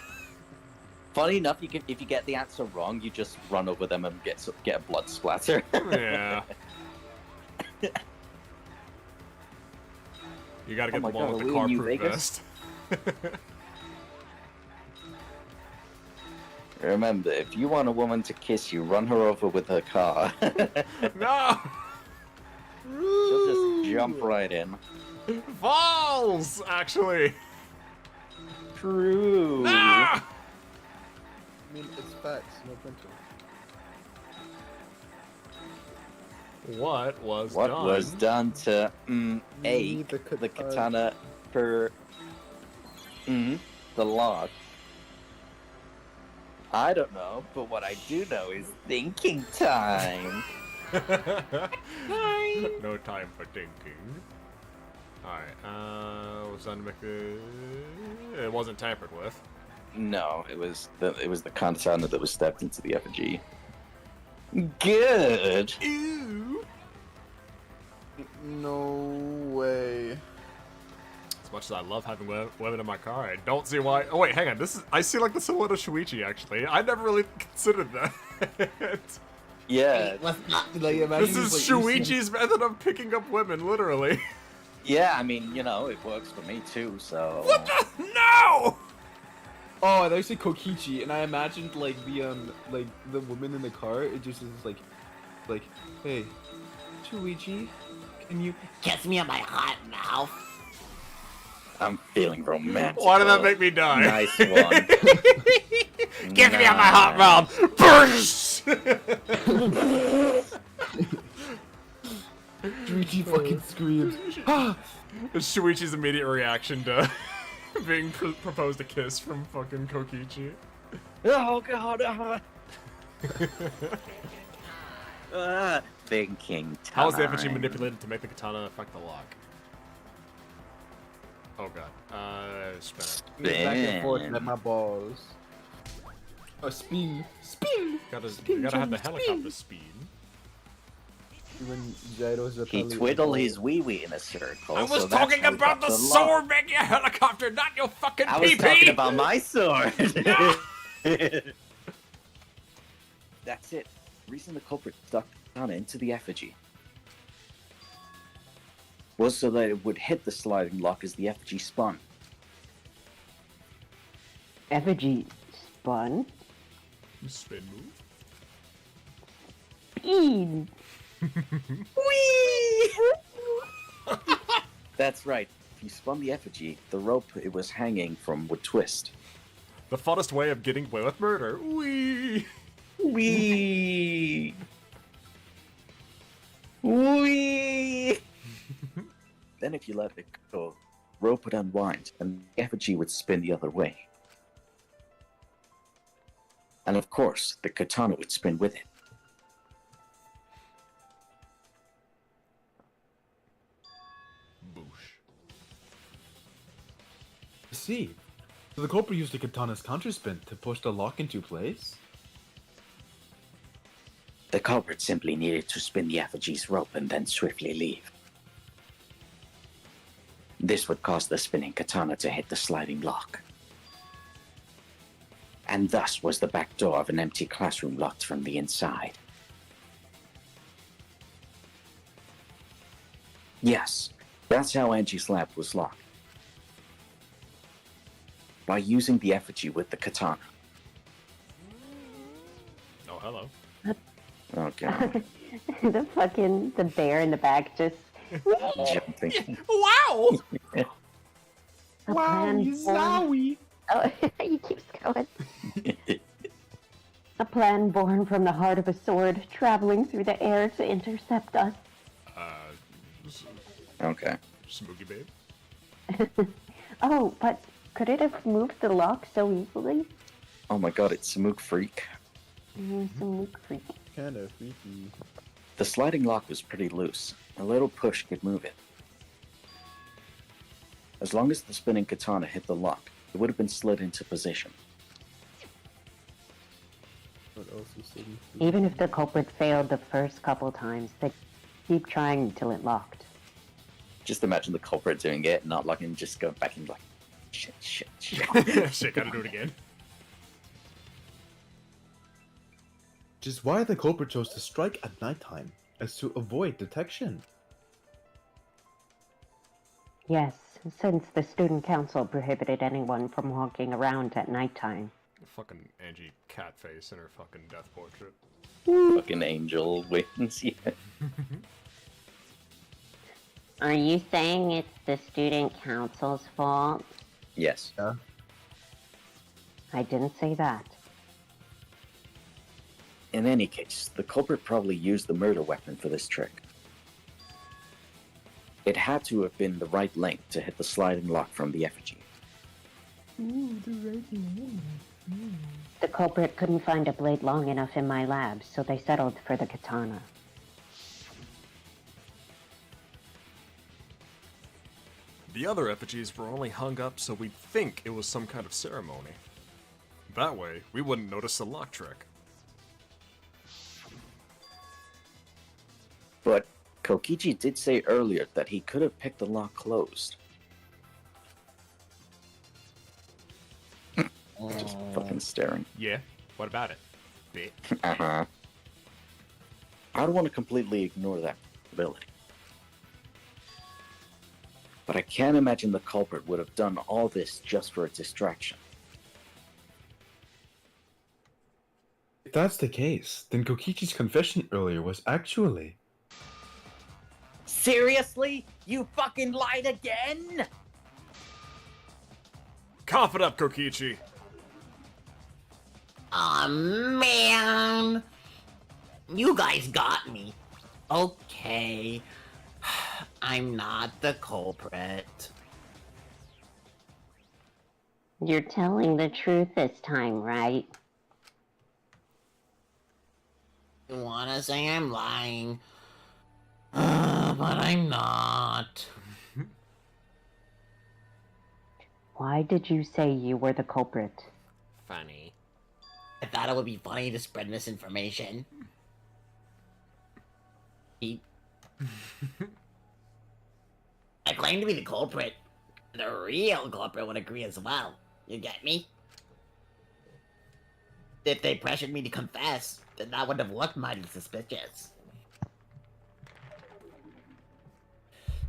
A: Funny enough, if you get the answer wrong, you just run over them and get a blood splatter.
C: Yeah. You gotta get
A: my
C: the one
A: God,
C: with
A: are
C: the
A: we in New
C: car-proof
A: Vegas?
C: vest.
A: Remember, if you want a woman to kiss you, run her over with her car.
C: No!
A: She'll just jump right in.
C: Falls, actually.
A: True.
C: No!
I: I mean, it's facts, no printing.
C: What was
A: What
C: done?
A: was done to
I: Need
A: the
I: the
A: katana per the log? I don't know, but what I do know is thinking time.
C: No time for thinking. Alright, was that it wasn't tampered with.
A: No, it was the katana that was stepped into the effigy. Good.
C: Ew.
I: No way.
C: As much as I love having women in my car, I don't see why. Oh wait, hang on. I see like the silhouette of Shuichi actually. I never really considered that.
A: Yeah.
E: Let's not like imagine.
C: This is Shuichi's method of picking up women, literally.
A: Yeah, I mean, it works for me too, so.
C: What the? No!
E: Oh, and I said Kokichi, and I imagined like the woman in the car. It just is like, hey, Shuichi, can you?
F: Kiss me on my hot mouth.
A: I'm feeling romantic.
C: Why did that make me die?
A: Nice one.
G: Kiss me on my hot mouth. Burst!
E: Shuichi fucking screams.
C: It's Shuichi's immediate reaction to being proposed a kiss from fucking Kokichi.
A: Oh god. Thinking time.
C: How was the effigy manipulated to make the katana affect the lock? Oh god. Spin it.
I: Back and forth
A: Spin.
I: at my balls.
E: A spin.
C: You gotta have the helicopter speed.
I: When Gyro's
A: He twiddled his wee-wee in a circle.
G: I was
A: so that's
G: talking
A: how he
G: about
A: got
G: the
A: lock.
G: sword making a helicopter, not your fucking
A: I was
G: PP!
A: talking about my sword. That's it. The reason the culprit stuck the katana into the effigy was so that it would hit the sliding lock as the effigy spun.
B: Effigy spun.
C: Spin move.
B: Speed.
A: That's right. If you spun the effigy, the rope it was hanging from would twist.
C: The funnest way of getting away with murder. Wee.
A: Wee! Wee! Then if you let it go, rope would unwind and the effigy would spin the other way. And of course, the katana would spin with it.
C: Boosh.
E: I see. So the culprit used the katana's counterspin to push the lock into place?
A: The culprit simply needed to spin the effigy's rope and then swiftly leave. This would cause the spinning katana to hit the sliding lock. And thus was the back door of an empty classroom locked from the inside. Yes, that's how Angie's lab was locked. by using the effigy with the katana.
C: Oh, hello.
A: Okay.
B: The bear in the back just.
A: Jumping.
G: Wow!
B: A plan born... Oh, he keeps going. A plan born from the heart of a sword, traveling through the air to intercept us.
A: Okay.
C: Smoogie Babe.
B: Oh, but could it have moved the lock so easily?
A: Oh my god, it's Smook Freak.
B: Some freak.
I: Kinda freaky.
A: The sliding lock was pretty loose. A little push could move it. As long as the spinning katana hit the lock, it would have been slid into position.
I: What else is hidden?
B: Even if the culprit failed the first couple times, they'd keep trying until it locked.
A: Just imagine the culprit doing it, not locking, just going back and like, shit.
C: Shit, gotta do it again.
E: Which is why the culprit chose to strike at nighttime, as to avoid detection.
B: Yes, since the student council prohibited anyone from walking around at nighttime.
C: Fucking Angie Catface in her fucking death portrait.
A: Fucking angel wings, yeah.
B: Are you saying it's the student council's fault?
A: Yes.
B: I didn't say that.
A: In any case, the culprit probably used the murder weapon for this trick. It had to have been the right length to hit the sliding lock from the effigy.
B: The culprit couldn't find a blade long enough in my lab, so they settled for the katana.
C: The other effigies were only hung up so we'd think it was some kind of ceremony. That way, we wouldn't notice the lock trick.
A: But Kokichi did say earlier that he could have picked the lock closed. Just fucking staring.
G: Yeah, what about it? Bitch.
A: Uh-huh. I don't want to completely ignore that possibility. But I can't imagine the culprit would have done all this just for a distraction.
E: If that's the case, then Kokichi's confession earlier was actually...
H: Seriously? You fucking lied again?
C: Cough it up, Kokichi!
F: Aw, man. You guys got me. Okay. I'm not the culprit.
B: You're telling the truth this time, right?
F: You wanna say I'm lying? But I'm not.
B: Why did you say you were the culprit?
G: Funny.
F: I thought it would be funny to spread misinformation. I claim to be the culprit. The real culprit would agree as well. You get me? If they pressured me to confess, then that would have looked mighty suspicious.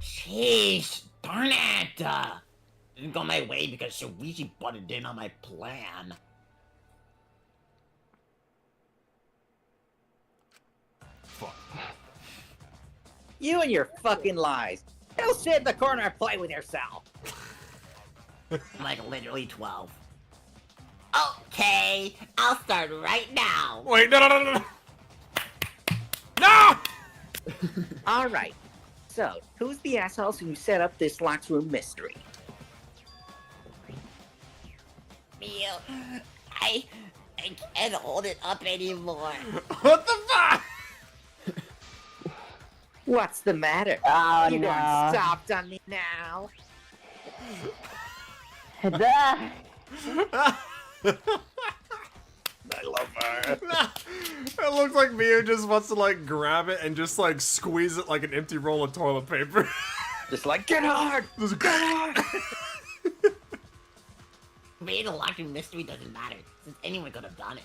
F: Sheesh, darn it! Didn't go my way because Shuichi butted in on my plan.
C: Fuck.
H: You and your fucking lies. Go sit in the corner and play with yourself.
F: I'm like literally 12. Okay, I'll start right now.
C: Wait, no! No!
H: All right. So, who's the assholes who set up this locked room mystery?
F: Mew, I can't hold it up anymore.
C: What the fuck?
H: What's the matter?
B: Oh,
H: You
B: no.
H: going soft on me now?
B: Duh.
A: I love her.
C: It looks like Mio just wants to like grab it and just like squeeze it like an empty roll of toilet paper.
A: Just like, get hard!
C: Just get hard!
F: Being a locked room mystery doesn't matter, since anyone could have done it.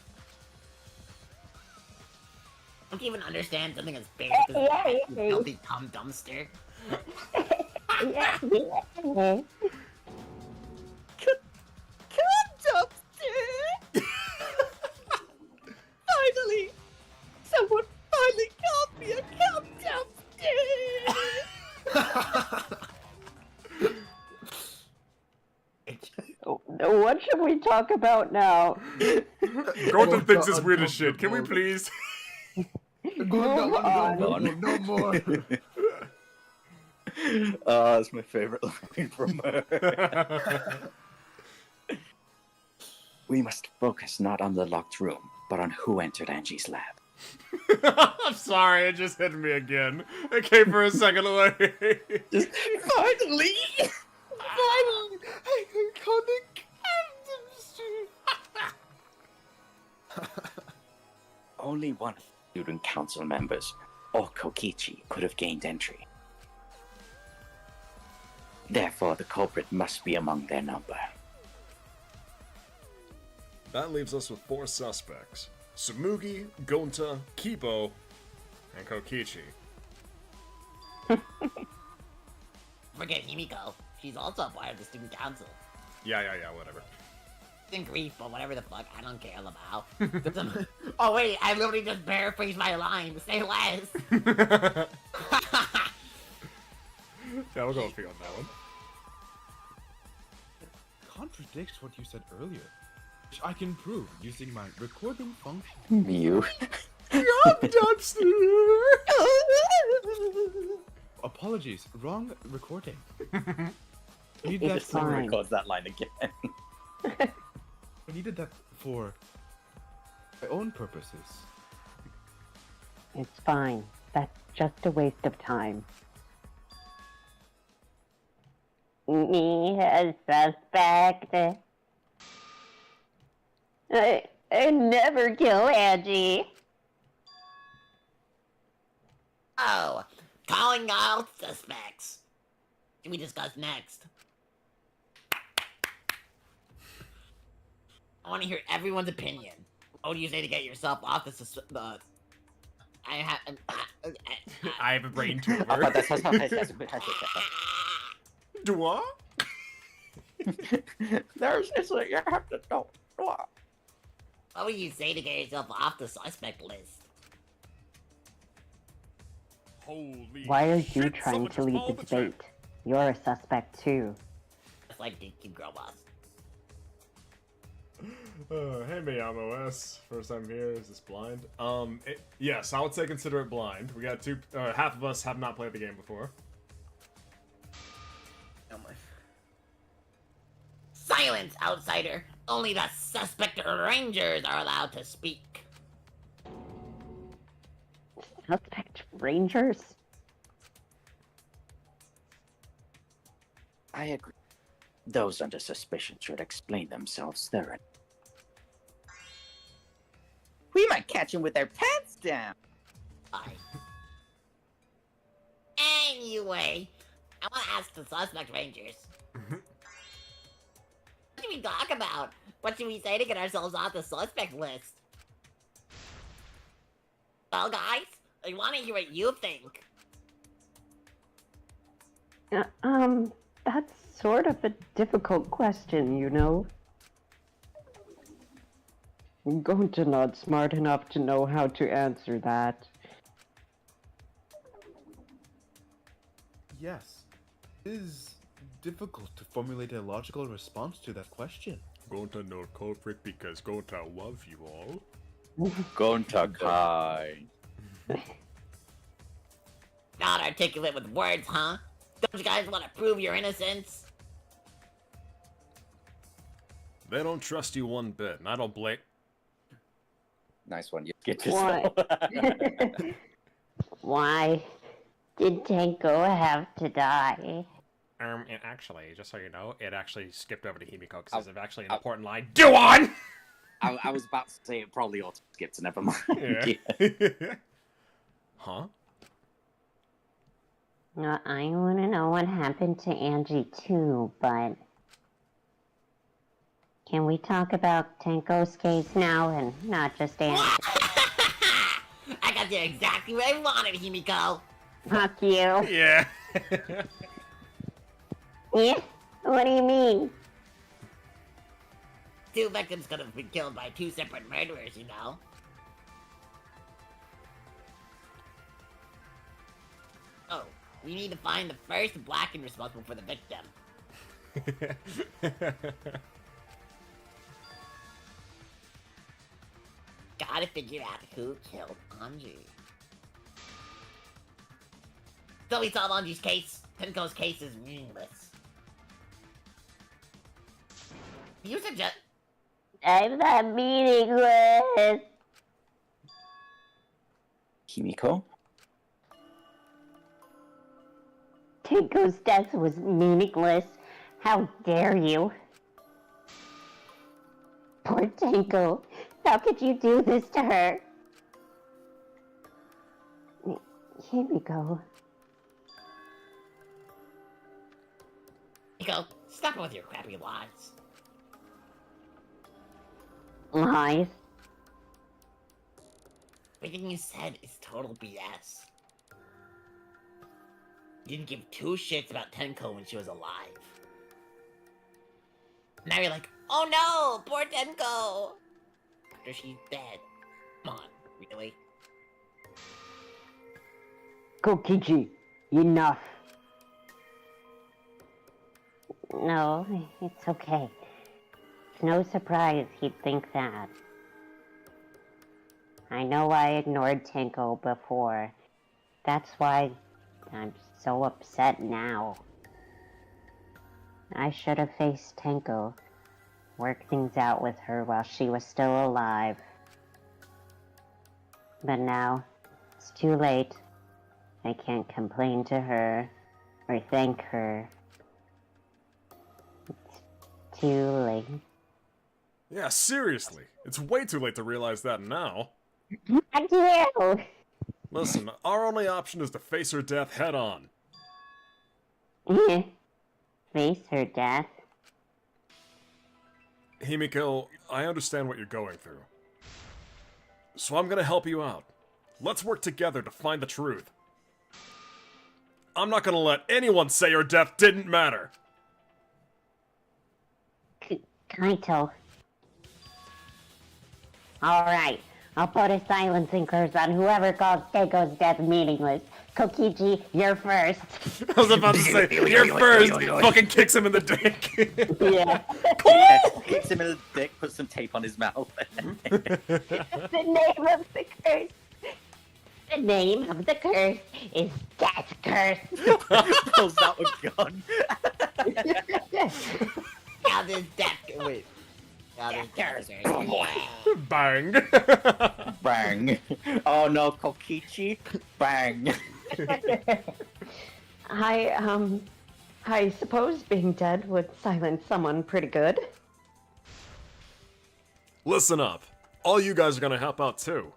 F: I don't even understand something as basic as that filthy cum dumpster.
B: What should we talk about now?
C: Gordon thinks it's weird as shit. Can we please?
B: Move on.
I: No more.
A: That's my favorite line from her. We must focus not on the locked room, but on who entered Angie's lab.
C: I'm sorry, it just hit me again. It came for a second away.
A: Just finally!
I: Finally! Iconic
A: Only one of the student council members, or Kokichi, could have gained entry. Therefore, the culprit must be among their number.
C: That leaves us with 4 suspects. Tsumugi, Gonta, Kibo, and Kokichi.
F: Forget Himiko. She's also a part of the student council.
C: Yeah, whatever.
F: In grief, but whatever the fuck, I don't care about. Oh wait, I literally just paraphrased my line. Say less.
C: Yeah, we'll go with you on that one.
E: Contradicts what you said earlier, which I can prove using my recording function.
A: You.
E: Apologies, wrong recording. Need
B: It's
E: that for,
B: fine.
A: Record that line again.
E: I needed that for my own purposes.
B: It's fine. That's just a waste of time. Me as suspect. I never kill Angie.
F: Oh, calling out suspects. Should we discuss next? I want to hear everyone's opinion. What do you say to get yourself off the
C: I have a brain tumor. Do I?
A: It's like you have to know.
F: What would you say to get yourself off the suspect list?
C: Holy
B: Why are you
C: shit,
B: trying
C: someone
B: to
C: just
B: lead
C: followed
B: the
C: chat.
B: debate? You're a suspect too.
F: Just like Gatekeep Girl Boss.
C: Hey Miyamo S, first time here. Is this blind? Yes, I would say consider it blind. We got half of us have not played the game before.
F: Oh my. Silence, outsider! Only the suspect rangers are allowed to speak.
B: Suspect rangers?
A: I agree. Those under suspicion should explain themselves thoroughly. We might catch them with their pants down.
F: Bye. Anyway, I want to ask the suspect rangers. What should we talk about? What should we say to get ourselves off the suspect list? Well, guys, I want to hear what you think.
B: That's sort of a difficult question, you know? Gonta not smart enough to know how to answer that.
E: Yes, it is difficult to formulate a logical response to that question.
C: Gonta no culprit because Gonta love you all.
A: Gonta Kai.
F: Not articulate with words, huh? Don't you guys want to prove your innocence?
C: They don't trust you one bit, and I don't blame.
A: Nice one. You get
B: Why?
A: yourself.
B: Why did Tanko have to die?
G: It actually, just so you know, it actually skipped over to Himiko because it's actually an
A: I'll-
G: important line. Do on!
A: I was about to say it probably auto skipped, never mind.
C: Yeah. Huh?
B: I want to know what happened to Angie too, but can we talk about Tanko's case now and not just Angie?
F: I got you exactly what I wanted, Himiko.
B: Fuck you.
C: Yeah.
B: Yeah? What do you mean?
F: 2 victims could have been killed by 2 separate murderers, you know? Oh, we need to find the first Blacken responsible for the victim. gotta figure out who killed Anji. So we solve Anji's case. Tenko's case is meaningless. You suggest...
B: I'm not meaningless.
A: Himiko?
B: Tenko's death was meaningless. How dare you? Poor Tenko. How could you do this to her? Himiko.
F: Nico, stop with your crappy lies.
B: Lies.
F: Everything you said is total BS. You didn't give two shits about Tenko when she was alive. Now you're like, oh no, poor Tenko! After she's dead. Come on, really?
B: Kokichi, enough. No, it's okay. It's no surprise he'd think that. I know I ignored Tenko before. That's why I'm so upset now. I should have faced Tenko, worked things out with her while she was still alive. But now, it's too late. I can't complain to her or thank her. It's too late.
C: Yeah, seriously. It's way too late to realize that now.
B: I do!
C: Listen, our only option is to face her death head on.
B: Face her death.
C: Himiko, I understand what you're going through. So I'm gonna help you out. Let's work together to find the truth. I'm not gonna let anyone say her death didn't matter.
B: Kaito. Alright, I'll put a silencing curse on whoever calls Keiko's death meaningless. Kokichi, you're first.
C: I was about to say, you're first! Fucking kicks him in the dick.
B: Yeah.
A: Kicks him in the dick, puts some tape on his mouth.
B: The name of the curse. The name of the curse is Death Curse.
A: Pulls out a gun.
F: Now this death... Wait. Now this death curse. Yeah.
C: Bang.
A: Bang. Oh no, Kokichi. Bang.
B: I suppose being dead would silence someone pretty good.
C: Listen up. All you guys are gonna help out too.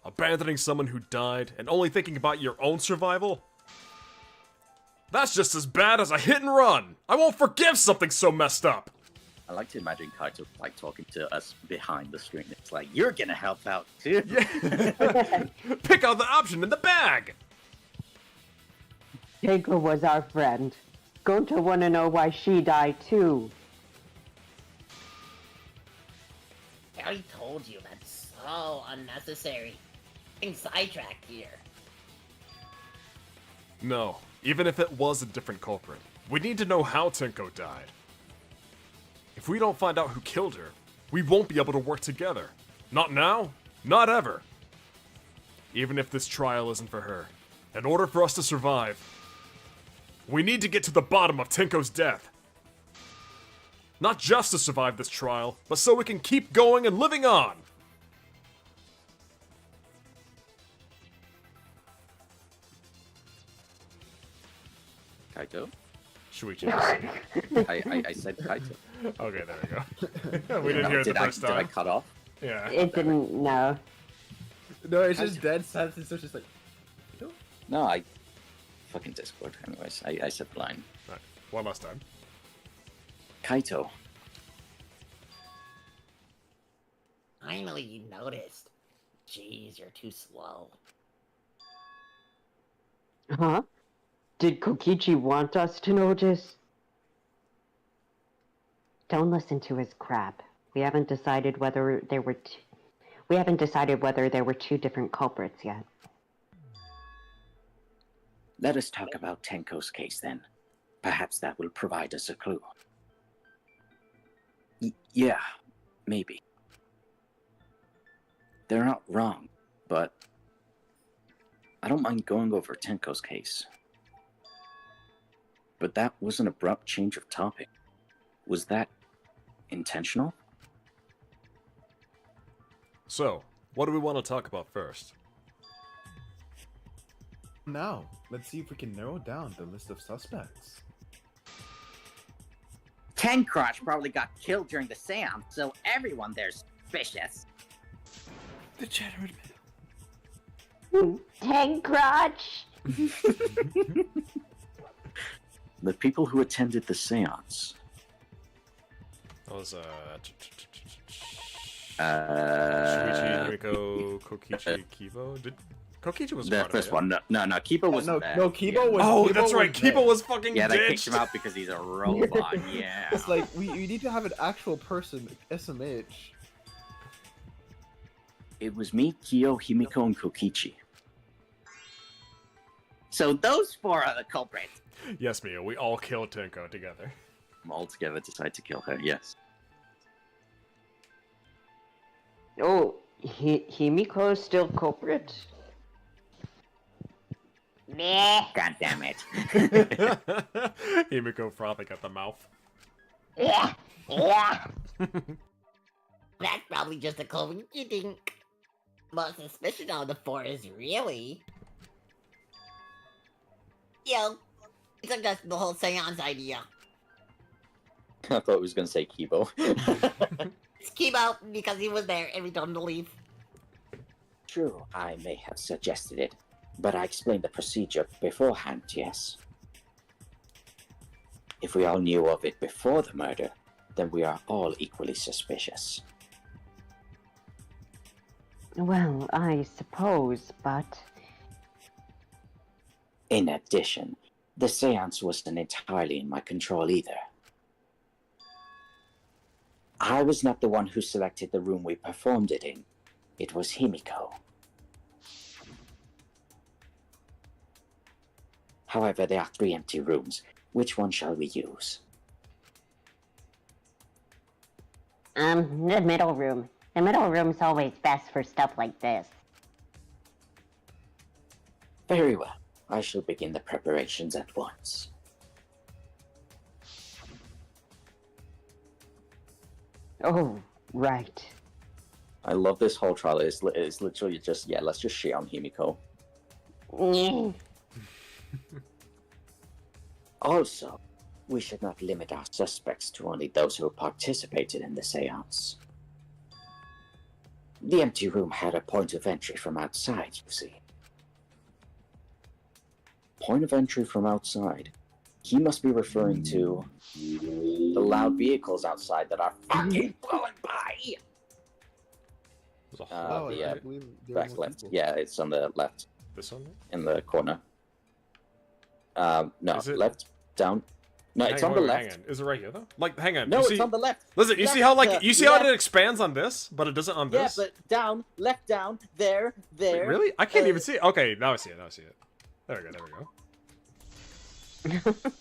C: Abandoning someone who died and only thinking about your own survival? That's just as bad as a hit and run! I won't forgive something so messed up!
A: I like to imagine Kaito like talking to us behind the screen. It's like, you're gonna help out too.
C: Yeah. Pick out the option in the bag!
B: Keiko was our friend. Going to want to know why she died too.
F: I already told you, that's so unnecessary. Getting sidetracked here.
C: No, even if it was a different culprit, we need to know how Tenko died. If we don't find out who killed her, we won't be able to work together. Not now, not ever. Even if this trial isn't for her, in order for us to survive, we need to get to the bottom of Tenko's death. Not just to survive this trial, but so we can keep going and living on.
A: Kaito?
C: Shuichi.
A: I said Kaito.
C: Okay, there we go. We didn't hear it the first
A: Did I
C: time.
A: cut off?
C: Yeah.
B: It didn't, no.
E: No, it's just dead silence. It's just like.
A: No, I fucking Discord. Anyways, I said the line.
C: Right. One last time.
A: Kaito.
F: Finally, you noticed. Jeez, you're too slow.
B: Huh? Did Kokichi want us to notice? Don't listen to his crap. We haven't decided whether there were two different culprits yet.
H: Let us talk about Tenko's case then. Perhaps that will provide us a clue. Yeah, maybe.
A: They're not wrong, but I don't mind going over Tenko's case. But that was an abrupt change of topic. Was that intentional?
C: So, what do we want to talk about first?
E: Now, let's see if we can narrow down the list of suspects.
H: Tencrotch probably got killed during the seance, so everyone there's suspicious.
E: Degenerate
B: Tank crotch.
A: The people who attended the seance.
C: That was,
A: Uh,
C: Shuichi, Himiko, Kokichi, Kibo? Kokichi was
A: the
C: part
A: first
C: of it, yeah?
A: one. No, Kiba wasn't there.
E: no, Kibo was.
C: Oh,
E: Kibo
C: that's right.
E: was
C: Kiba
E: there.
C: was fucking
A: Yeah, they kicked
C: ditched.
A: him out because he's a robot. Yeah.
E: It's like we need to have an actual person, SMH.
A: It was me, Kyo, Himiko, and Kokichi.
H: So those four are the culprits.
C: Yes, Mia, we all killed Tenko together.
A: All together decide to kill her. Yes.
B: Oh, Himiko's still culprit? Meh.
H: God damn it.
C: Himiko frothing at the mouth.
B: Yeah. Yeah.
F: That's probably just a coincidence. But suspicion on the four is really... Yo, it's just the whole seance idea.
A: I thought he was going to say Kibo.
F: It's Kibo because he was there and we told him to leave.
H: True, I may have suggested it, but I explained the procedure beforehand, yes. If we all knew of it before the murder, then we are all equally suspicious.
B: Well, I suppose, but...
H: In addition, the seance wasn't entirely in my control either. I was not the one who selected the room we performed it in. It was Himiko. However, there are 3 empty rooms. Which one shall we use?
B: The middle room. The middle room's always best for stuff like this.
H: Very well. I shall begin the preparations at once.
B: Oh, right.
A: I love this whole trial. It's literally just, yeah, let's just shit on Himiko.
B: Yeah.
H: Also, we should not limit our suspects to only those who participated in the seance. The empty room had a point of entry from outside, you see.
A: Point of entry from outside. He must be referring to the loud vehicles outside that are fucking blowing by.
C: There's a whole
A: The
I: I believe there
A: back
I: were
A: left.
I: people.
A: Yeah, it's on the left
C: This one?
A: in the corner. No,
C: Is it-
A: left, down. No, it's
C: Hang
A: on the
C: wait,
A: left.
C: Hang on. Is it right here though? Like, hang on.
A: No,
C: you
A: it's
C: see...
A: on the left.
C: Listen, you see
A: left,
C: how like you see how
A: left.
C: it expands on this, but it doesn't on
A: Yeah,
C: this?
A: but down, left, down, there.
C: Wait, really? I can't even see it. Okay, now I see it. Now I see it. There we go. There we go.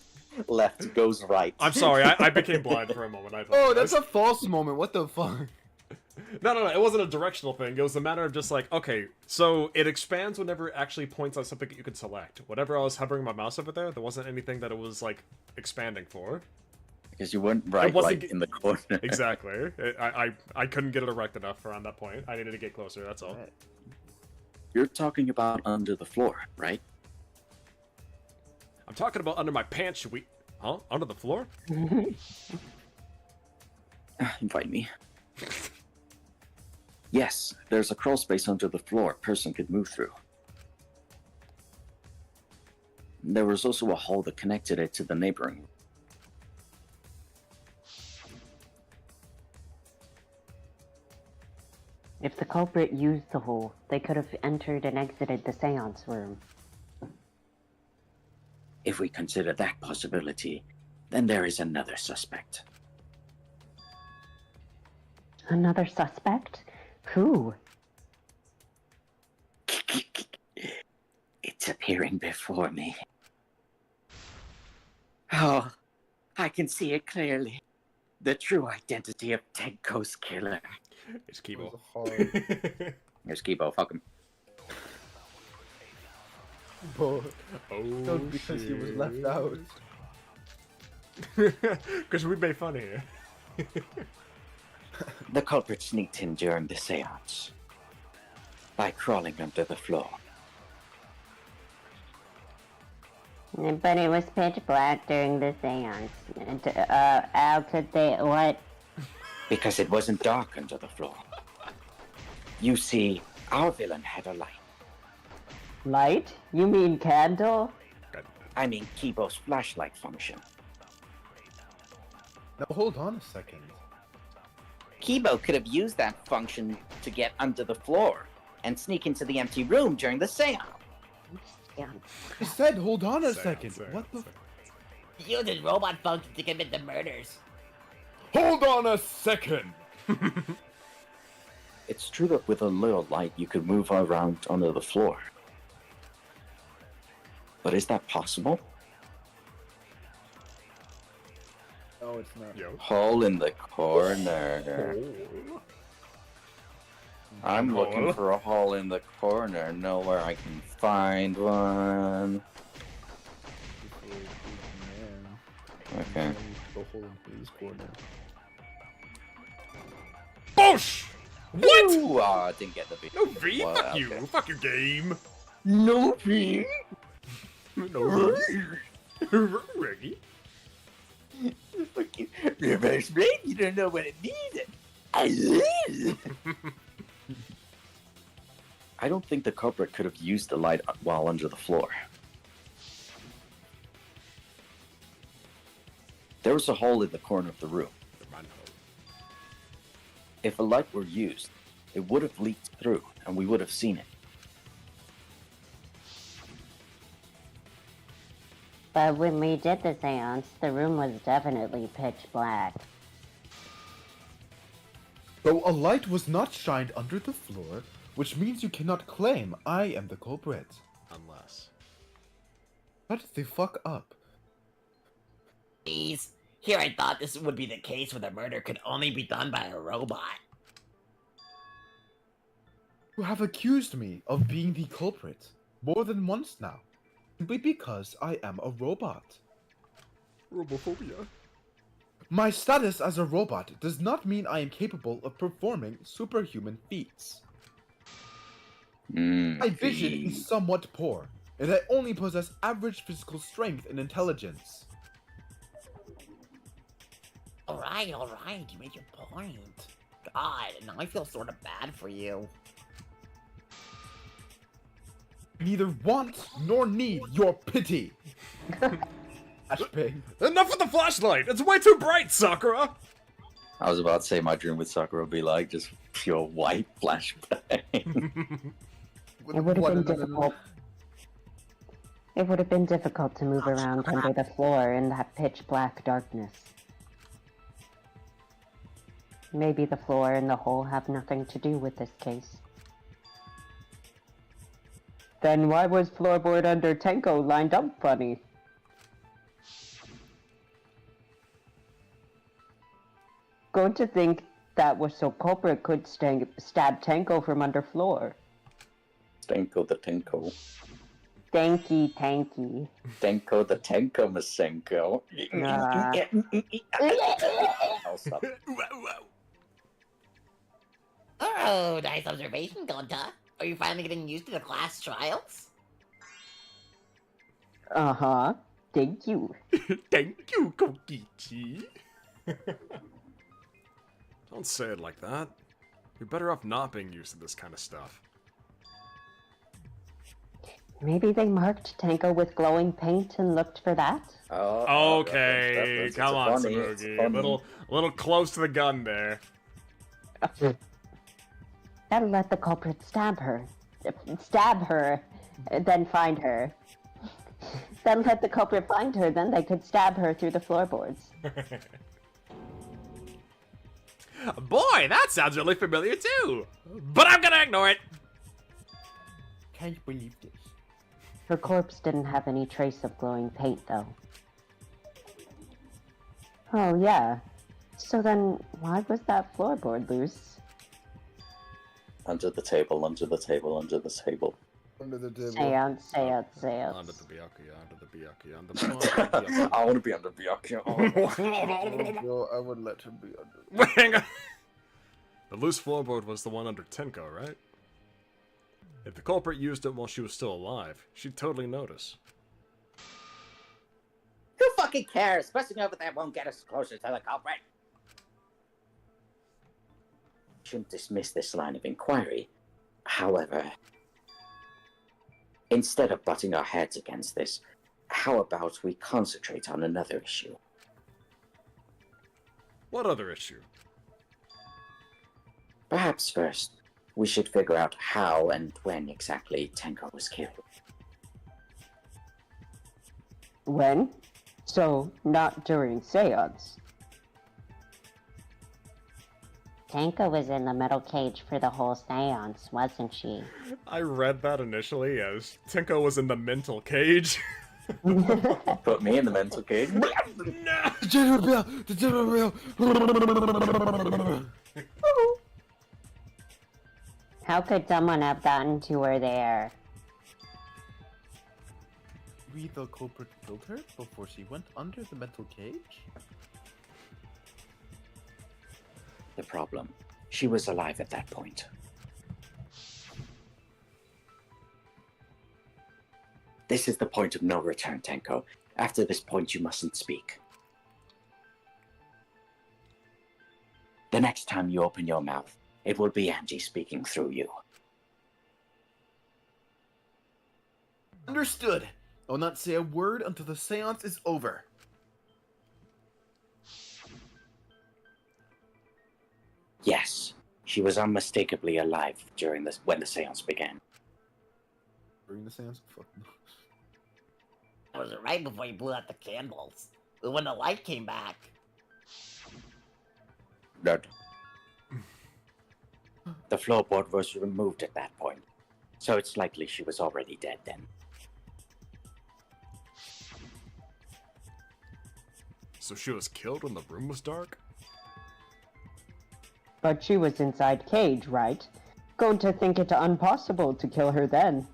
A: Left goes right.
C: I'm sorry. I became blind for a moment. I
I: Oh,
C: apologize.
I: that's a false moment. What the fuck?
C: No. It wasn't a directional thing. It was a matter of just like, okay, so it expands whenever it actually points on something that you can select. Whatever I was hovering my mouse over there wasn't anything that it was like expanding for.
A: Because you weren't right,
C: wasn't
A: like, in the corner.
C: Exactly. I couldn't get it erect enough around that point. I needed to get closer. That's all.
A: You're talking about under the floor, right?
C: I'm talking about under my pants. Should we? Huh? Under the floor?
A: Invite me. Yes, there's a crawl space under the floor a person could move through. There was also a hall that connected it to the neighboring room.
B: If the culprit used the hole, they could have entered and exited the seance room.
H: If we consider that possibility, then there is another suspect.
B: Another suspect? Who?
H: It's appearing before me. Oh, I can see it clearly. The true identity of Tenko's killer.
C: It's
I: It
C: Kibo.
I: was hard.
H: Here's Kibo, fuck him.
I: But
C: Oh,
I: that was because he was left out.
C: Because we made fun here.
H: The culprit sneaked in during the seance by crawling under the floor.
B: But it was pitch black during the seance. How could they, what?
H: Because it wasn't dark under the floor. You see, our villain had a light.
B: Light? You mean candle?
H: I mean Kibo's flashlight function.
I: Now hold on a second.
H: Kibo could have used that function to get under the floor and sneak into the empty room during the seance.
B: Yeah.
I: I said hold on a
C: Seance,
I: second.
C: seance,
I: What the?
C: seance.
F: Use his robot function to commit the murders.
I: Hold on a second.
A: It's true that with a little light you could move around under the floor. But is that possible?
I: No, it's not.
C: Yo.
A: Hole in the corner.
C: Oh.
A: I'm looking
C: Hole.
A: for a hole in the corner. Nowhere I can find one. Okay.
I: Go hole into his corner.
C: Boosh! What?
A: Ooh, I didn't get the beat.
C: No V,
A: Well,
C: fuck you.
A: okay.
C: Fuck your game.
A: No V.
C: No Reggie.
H: Fuck you. Reverse blade, you don't know what it means.
A: I don't think the culprit could have used the light while under the floor. There was a hole in the corner of the room. If a light were used, it would have leaked through, and we would have seen it.
B: But when we did the seance, the room was definitely pitch black.
I: So a light was not shined under the floor, which means you cannot claim I am the culprit.
C: Unless.
I: Shut the fuck up.
F: Jeez. Here I thought this would be the case where the murder could only be done by a robot.
I: You have accused me of being the culprit more than once now, simply because I am a robot.
C: Robophobia.
I: My status as a robot does not mean I am capable of performing superhuman feats. My vision is somewhat poor, and I only possess average physical strength and intelligence.
F: Alright, you made your point. God, now I feel sort of bad for you.
I: Neither want nor need your pity. Flashbang.
C: Enough with the flashlight! It's way too bright, Sakura!
A: I was about to say my dream with Sakura would be like just pure white flashbang.
B: It would have been difficult. It would have been difficult to move around under the floor in that pitch black darkness. Maybe the floor and the hole have nothing to do with this case. Then why was floorboard under Tenko lined up funny? Going to think that was so culprit could stab Tenko from under floor.
A: Tenko the Tenko.
B: Tanky.
A: Tenko the Tenko Masenko. I'll stop.
F: Oh, nice observation, Gonta. Are you finally getting used to the class trials?
B: Uh-huh. Thank you.
C: Thank you, Kokichi. Don't say it like that. You're better off not being used to this kind of stuff.
B: Maybe they marked Tenko with glowing paint and looked for that?
C: Okay,
A: It's
C: come on,
A: funny, it's
C: Samugi.
A: funny.
C: A little close to the gun there.
B: That'll let the culprit stab her, then find her. Then let the culprit find her, then they could stab her through the floorboards.
G: Boy, that sounds really familiar too. But I'm gonna ignore it.
I: Can't believe this.
B: Her corpse didn't have any trace of glowing paint, though. Oh, yeah. So then, why was that floorboard loose?
A: Under the table, under the table, under the table.
I: Under the table.
B: Seance, seance, seance.
C: Under the Byakuya, under the Byakuya, under the Byakuya.
A: I want to be under Byakuya.
I: Well, I would let him be under.
C: Hang on. The loose floorboard was the one under Tenko, right? If the culprit used it while she was still alive, she'd totally notice.
H: Who fucking cares? Pressing over there won't get us closer to the culprit. Shouldn't dismiss this line of inquiry. However, instead of butting our heads against this, how about we concentrate on another issue?
C: What other issue?
H: Perhaps first, we should figure out how and when exactly Tenko was killed.
B: When? So, not during seance.
J: Tenko was in the metal cage for the whole seance, wasn't she?
C: I read that initially as Tenko was in the mental cage.
A: Put me in the mental cage.
I: The general bell! The general bell!
J: How could someone have gotten to her there?
I: We, the culprit, killed her before she went under the mental cage?
H: The problem, she was alive at that point. This is the point of no return, Tenko. After this point, you mustn't speak. The next time you open your mouth, it will be Angie speaking through you.
I: Understood. I will not say a word until the seance is over.
H: Yes, she was unmistakably alive when the seance began.
I: During the seance? Fuck no.
F: That was right before you blew out the candles. When the light came back.
H: Dead. The floorboard was removed at that point, so it's likely she was already dead then.
C: So she was killed when the room was dark?
B: But she was inside cage, right? Going to think it impossible to kill her then.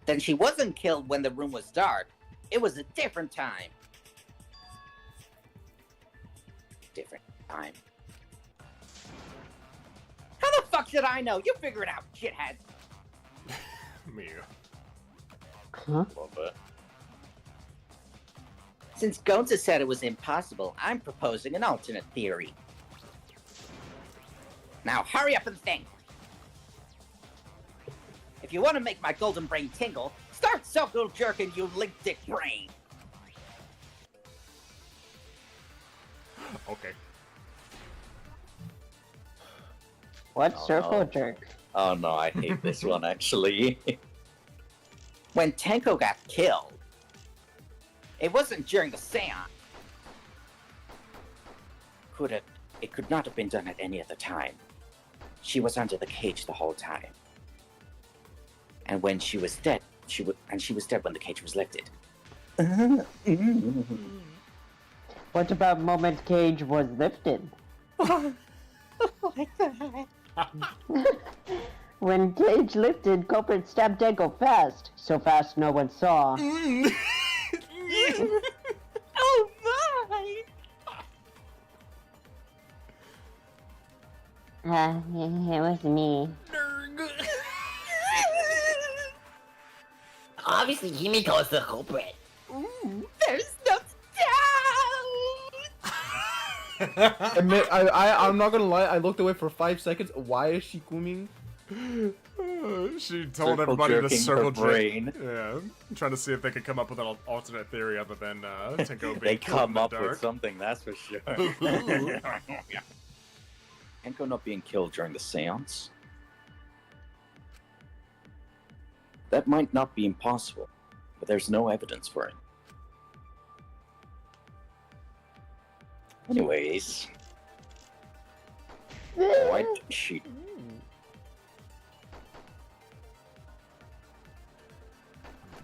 H: Then she wasn't killed when the room was dark. It was a different time. Different time. How the fuck should I know? You figure it out, shithead.
C: Me.
B: Huh?
A: Love it.
H: Since Gonza said it was impossible, I'm proposing an alternate theory. Now hurry up and think. If you want to make my golden brain tingle, start circle jerking, you link dick brain.
C: Okay.
B: What
A: Oh,
B: circle
A: no.
B: jerk?
A: Oh no, I hate this one actually.
H: When Tenko got killed, it wasn't during the seance. It could not have been done at any other time. She was under the cage the whole time. And when she was dead, she was dead when the cage was lifted.
B: What about moment cage was lifted? When cage lifted, culprit stabbed Tenko fast. So fast no one saw.
H: Oh my!
J: It was me.
F: Obviously, Himiko is the culprit.
H: There's no doubt!
I: Admit, I'm not gonna lie, I looked away for 5 seconds. Why is she grooming?
C: She told
A: Circle
C: everybody to
A: jerking
C: circle
A: her
C: jerk.
A: brain.
C: Yeah, trying to see if they could come up with an alternate theory other than Tenko being
A: They
C: killed in
A: come
C: the
A: up
C: dark.
A: with something, that's for sure. Tenko not being killed during the seance? That might not be impossible, but there's no evidence for it. Anyways. Why did she...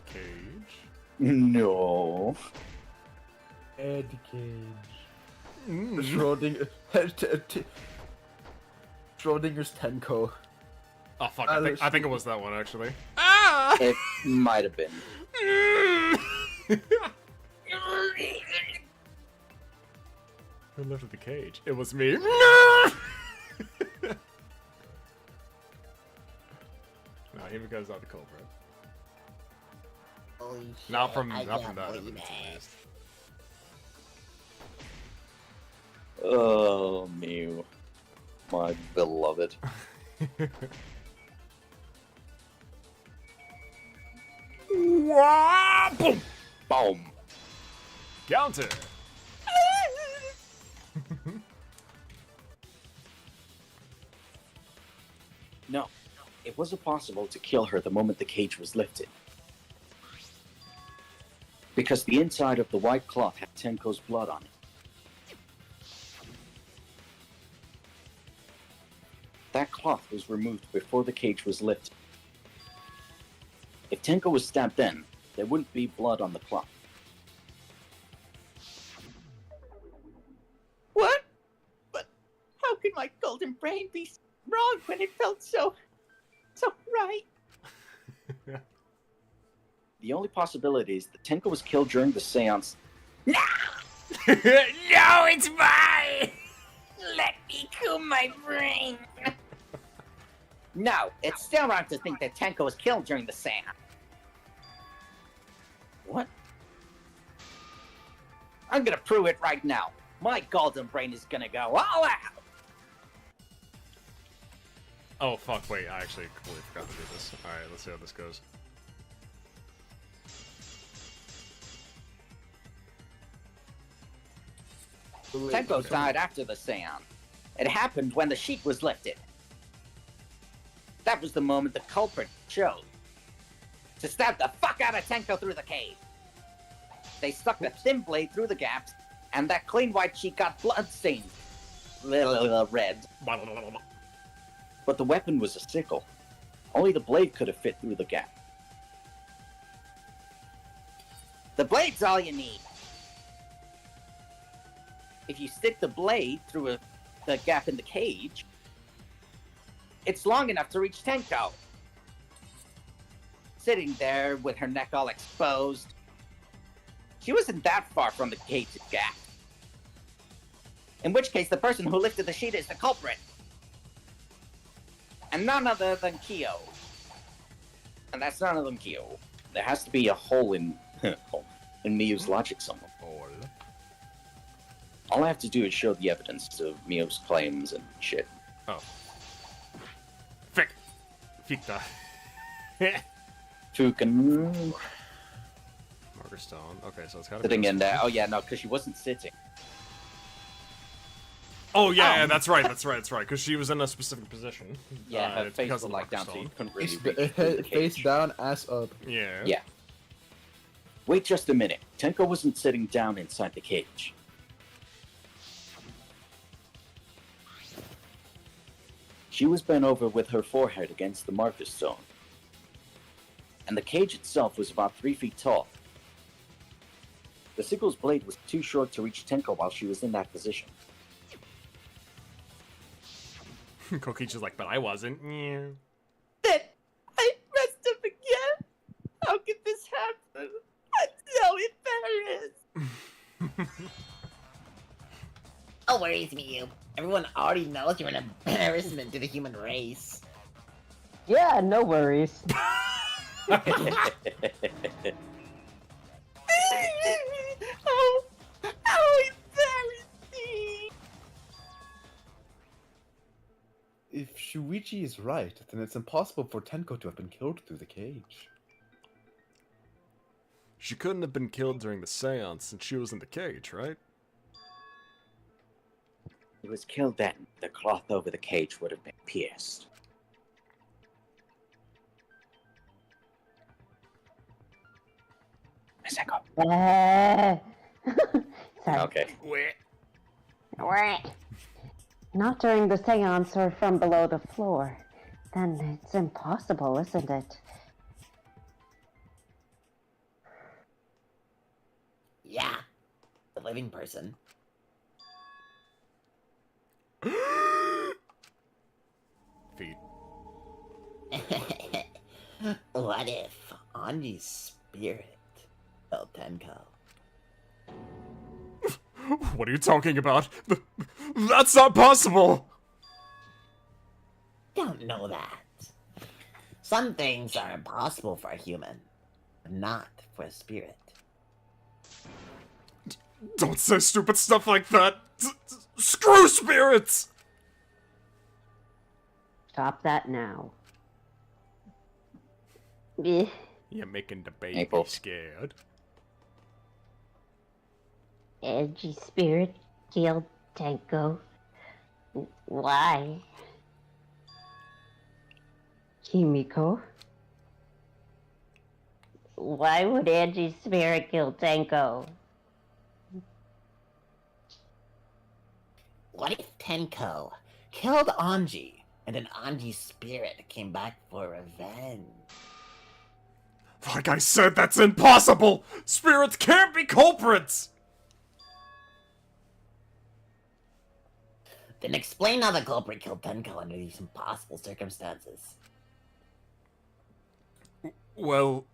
C: Cage.
A: No.
I: Ed Cage.
C: Mm.
I: Schrodinger. Schrodinger's Tenko.
C: Oh fuck! I think it was that one actually. Ah!
A: It might have been.
C: Who lifted the cage? It was me. No, Himiko's not the culprit.
F: Holy shit,
C: Not from
F: I
C: that
F: can't
C: evidence,
F: believe
C: at
F: it.
C: least.
A: Oh, Mew. My beloved.
C: Wah! Boom!
A: Boom.
C: Counter.
A: No, it wasn't possible to kill her the moment the cage was lifted. Because the inside of the white cloth had Tenko's blood on it. That cloth was removed before the cage was lifted. If Tenko was stabbed then, there wouldn't be blood on the cloth.
H: What? But how could my golden brain be wrong when it felt so right?
A: The only possibility is that Tenko was killed during the seance.
H: No!
G: No, it's mine!
H: Let me cool my brain. No, it's still wrong to think that Tenko was killed during the seance.
A: What?
H: I'm gonna prove it right now. My golden brain is gonna go all out.
C: Oh fuck! Wait, I actually completely forgot to do this. All right, let's see how this goes.
H: Tenko died after the seance. It happened when the sheet was lifted. That was the moment the culprit chose to stab the fuck out of Tenko through the cave. They stuck a thin blade through the gaps, and that clean white sheet got blood-stained. Red.
A: But the weapon was a sickle. Only the blade could have fit through the gap.
H: The blade's all you need. If you stick the blade through the gap in the cage, it's long enough to reach Tenko. Sitting there with her neck all exposed. She wasn't that far from the cage's gap. In which case, the person who lifted the sheet is the culprit. And none other than Kyo.
A: And that's none of them Kyo. There has to be a hole in Miyu's logic somewhere. All I have to do is show the evidence of Miyu's claims and shit.
C: Oh. Fikta.
A: Fukin.
C: Marker stone. Okay, so it's gotta
A: Sitting
C: be
A: in there. Oh yeah, no, because she wasn't sitting.
C: Oh yeah, that's right, because she was in a specific position.
A: Yeah, her
C: it's
A: face
C: because
A: was
C: of
A: like
C: Marker
A: down, so
C: stone.
A: you couldn't really
I: It's
A: reach through the
I: face
A: cage.
I: down, ass up.
C: Yeah.
A: Yeah. Wait just a minute. Tenko wasn't sitting down inside the cage. She was bent over with her forehead against the marker stone. And the cage itself was about 3 feet tall. The sickle's blade was too short to reach Tenko while she was in that position.
C: Kokichi's like, but I wasn't. Yeah.
H: Then I messed up again. How could this happen? I'm so embarrassed.
F: No worries, Miyu. Everyone already knows you're an embarrassment to the human race.
B: Yeah, no worries.
H: Oh, how embarrassing!
I: If Shuichi is right, then it's impossible for Tenko to have been killed through the cage.
C: She couldn't have been killed during the seance since she was in the cage, right?
A: He was killed then. The cloth over the cage would have been pierced. Miseko.
B: Sorry.
A: Okay.
B: Not during the seance or from below the floor. Then it's impossible, isn't it?
F: Yeah, the living person.
C: feet.
F: What if Anji's spirit killed Tenko?
C: What are you talking about? That's not possible!
F: Don't know that. Some things are impossible for a human, but not for a spirit.
C: Don't say stupid stuff like that! Screw spirits!
B: Stop that now. Eh.
C: You're making the baby
A: Maple.
C: scared.
J: Edgy spirit killed Tenko. Why?
B: Kimiko?
J: Why would Edgy's spirit kill Tenko?
F: What if Tenko killed Anji, and then Anji's spirit came back for revenge?
C: Like I said, that's impossible! Spirits can't be culprits!
F: Then explain how the culprit killed Tenko under these impossible circumstances.
C: Well,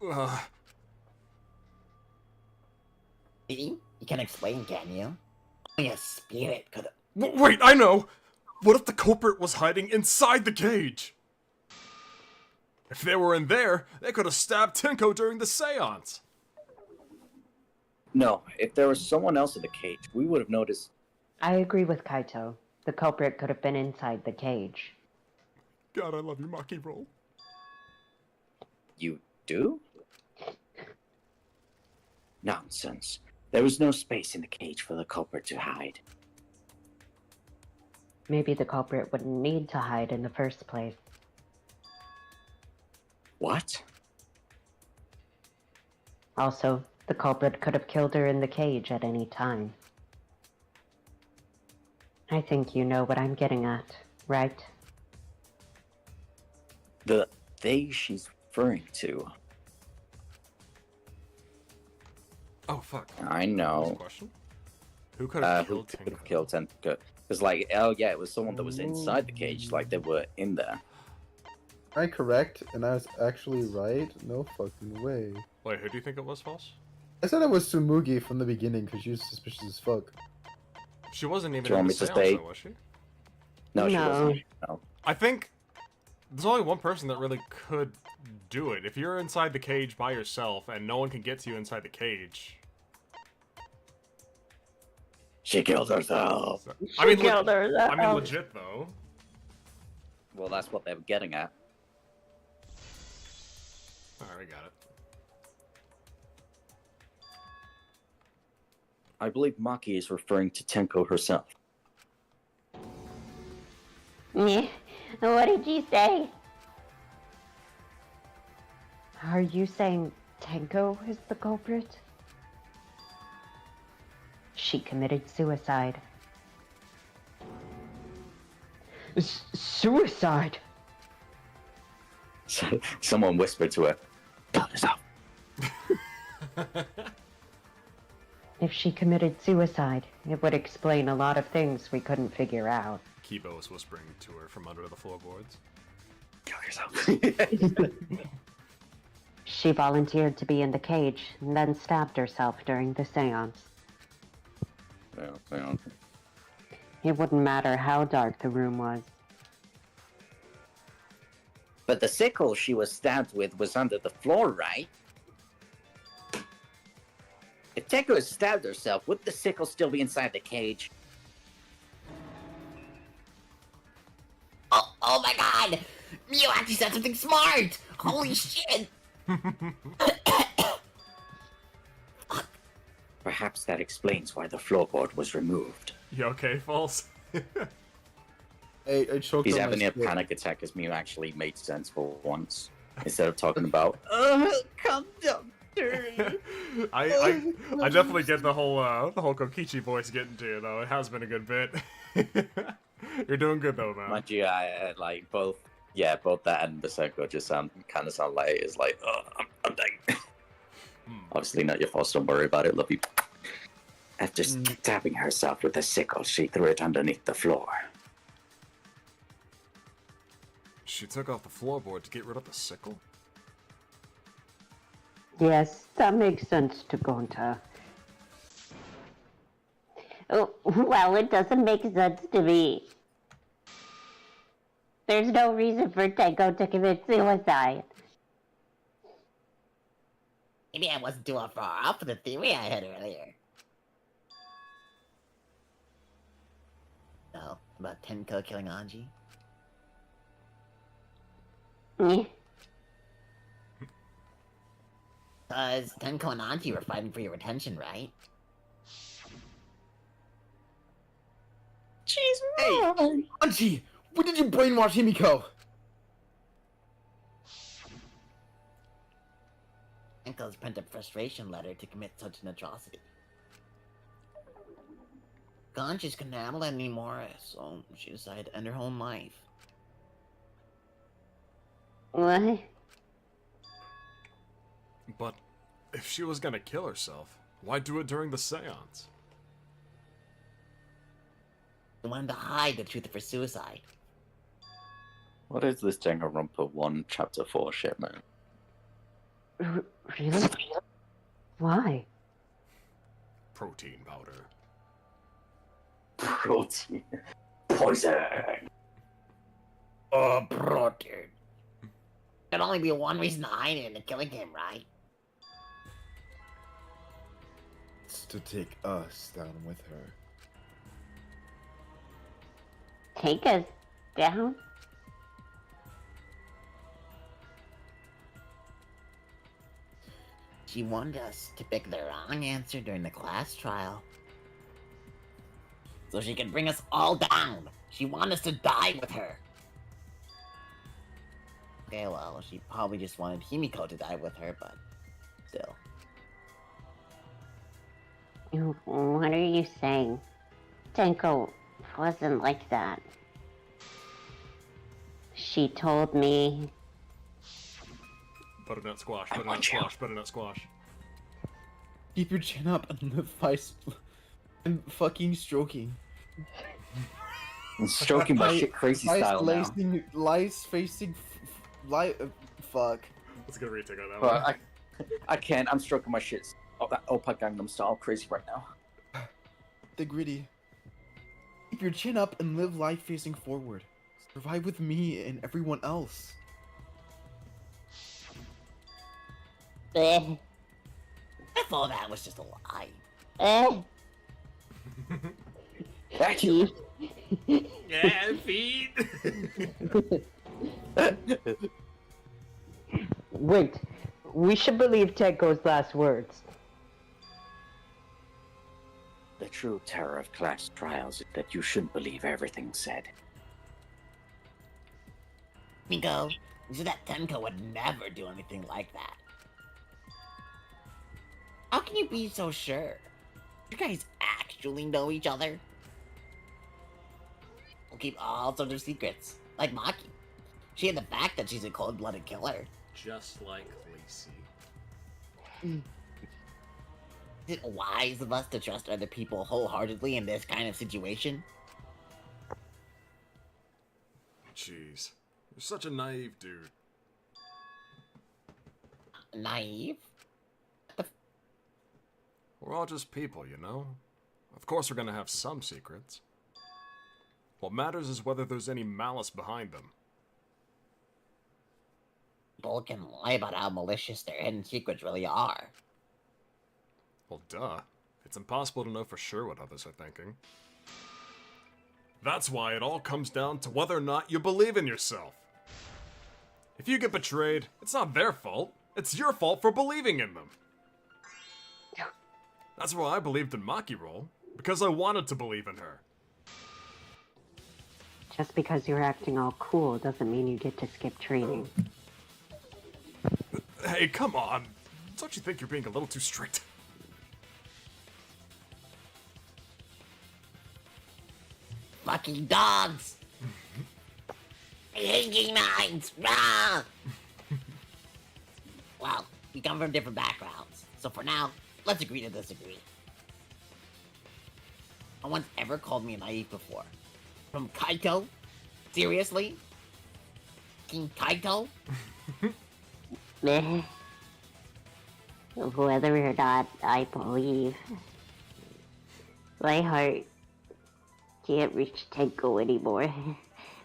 F: See? You can explain, can you? Only a spirit could have.
C: Wait, I know! What if the culprit was hiding inside the cage? If they were in there, they could have stabbed Tenko during the seance.
A: No, if there was someone else in the cage, we would have noticed.
B: I agree with Kaito. The culprit could have been inside the cage.
C: God, I love you, Maki Roll.
A: You do? Nonsense. There was no space in the cage for the culprit to hide.
B: Maybe the culprit wouldn't need to hide in the first place.
A: What?
B: Also, the culprit could have killed her in the cage at any time. I think you know what I'm getting at, right?
A: The they she's referring to.
C: Oh, fuck.
A: I
C: What's the
A: know.
C: question? Who could have
A: Who
C: killed
A: could
C: Tenko?
A: have killed Tenko? Because, like, oh yeah, it was someone that was inside the cage, like they were in there.
I: Am I correct? And I was actually right? No fucking way.
C: Wait, who do you think it was, False?
I: I said it was Sumugi from the beginning because she was suspicious as fuck.
C: She wasn't even
A: Do you
C: in
A: want
C: the
A: me to
C: seance,
A: stay?
C: though, was she?
A: No, she
B: No.
A: wasn't. No.
C: I think there's only one person that really could do it. If you're inside the cage by yourself and no one can get to you inside the cage.
A: She killed herself.
C: I mean,
B: killed herself.
C: I mean, legit though.
A: Well, that's what they were getting at.
C: Alright, we got it.
A: I believe Maki is referring to Tenko herself.
J: What did you say?
B: Are you saying Tenko is the culprit? She committed suicide. Suicide?
A: Someone whispered to her, "Kill yourself."
B: If she committed suicide, it would explain a lot of things we couldn't figure out.
C: Kibo was whispering to her from under the floorboards.
A: Kill yourself.
B: She volunteered to be in the cage and then stabbed herself during the seance.
A: Well,
B: It wouldn't matter how dark the room was.
H: But the sickle she was stabbed with was under the floor, right? If Tenko had stabbed herself, would the sickle still be inside the cage?
F: Oh my god! Mio actually said something smart! Holy shit!
H: Perhaps that explains why the floorboard was removed.
C: You okay, False?
I: I choked
A: he's
I: on
A: having
I: my
A: a
I: spit.
A: panic attack as Mew actually made sense for once. Instead of talking about,
H: Come, doctor!
C: I definitely get the whole Kokichi voice getting to you though. It has been a good bit. You're doing good though, man.
A: mind you, I like both that and Berserko just sound like it's like, oh, I'm dying. Obviously not your fault, don't worry about it, love you. After stabbing herself with a sickle, she threw it underneath the floor.
C: She took off the floorboard to get rid of the sickle?
B: Yes, that makes sense to Gonta.
J: Oh, well, it doesn't make sense to me. There's no reason for Tenko to commit suicide.
F: Maybe I wasn't too far off for the theory I had earlier. No, about Tenko killing Anji.
J: Eh,
F: Cause Tenko and Anji were fighting for your attention, right?
H: She's
I: Hey!
H: wrong.
I: Anji! When did you brainwash Himiko?
F: Tenko's pent up frustration led her to commit such an atrocity. Anji couldn't handle it anymore, so she decided to end her own life.
J: what?
C: But if she was gonna kill herself, why do it during the seance?
F: She wanted to hide the truth of her suicide.
A: What is this Danganronpa 1 Chapter 4 shit, man?
B: Really? Why?
C: Protein powder.
A: Protein. Poison!
F: Oh, protein. There'd only be one reason to hide it in the killing game, right?
I: It's to take us down with her.
J: Take us down?
F: She wanted us to pick the wrong answer during the class trial. So she could bring us all down. She wanted us to die with her. Okay, well, she probably just wanted Himiko to die with her, but still.
J: What are you saying? Tenko wasn't like that. She told me...
C: Butternut squash, butternut squash, butternut squash.
I: Keep your chin up and live vice. I'm fucking stroking.
A: I'm stroking my shit crazy style now.
I: Lice facing. Fuck.
C: Let's get a retake on that one.
A: But I can't. I'm stroking my shit. Oppa Gangnam style crazy right now.
I: The gritty. Keep your chin up and live life facing forward. Survive with me and everyone else.
J: Eh,
F: If all that was just a lie.
J: eh.
A: Actually,
G: Yeah, feed.
B: Wait, we should believe Tenko's last words.
H: The true terror of class trials is that you shouldn't believe everything said.
F: Miko, you said that Tenko would never do anything like that. How can you be so sure? You guys actually know each other? We'll keep all sorts of secrets, like Maki. She had the fact that she's a cold-blooded killer.
C: Just like Lacey.
F: Is it wise of us to trust other people wholeheartedly in this kind of situation?
C: Jeez. You're such a naive dude.
F: Naive?
C: We're all just people, you know? Of course we're gonna have some secrets. What matters is whether there's any malice behind them.
F: People can lie about how malicious their hidden secrets really are.
C: Well, duh. It's impossible to know for sure what others are thinking. That's why it all comes down to whether or not you believe in yourself. If you get betrayed, it's not their fault. It's your fault for believing in them. That's why I believed in Maki Roll, because I wanted to believe in her.
B: Just because you're acting all cool doesn't mean you get to skip training.
C: Hey, come on. Don't you think you're being a little too strict?
F: Fucking dogs! I hate canines! Rah! Well, we come from different backgrounds, so for now, let's agree to disagree. No one's ever called me naive before. From Kaito? Seriously? fucking title?
J: Meh. Whether or not I believe, my heart can't reach Tenko anymore.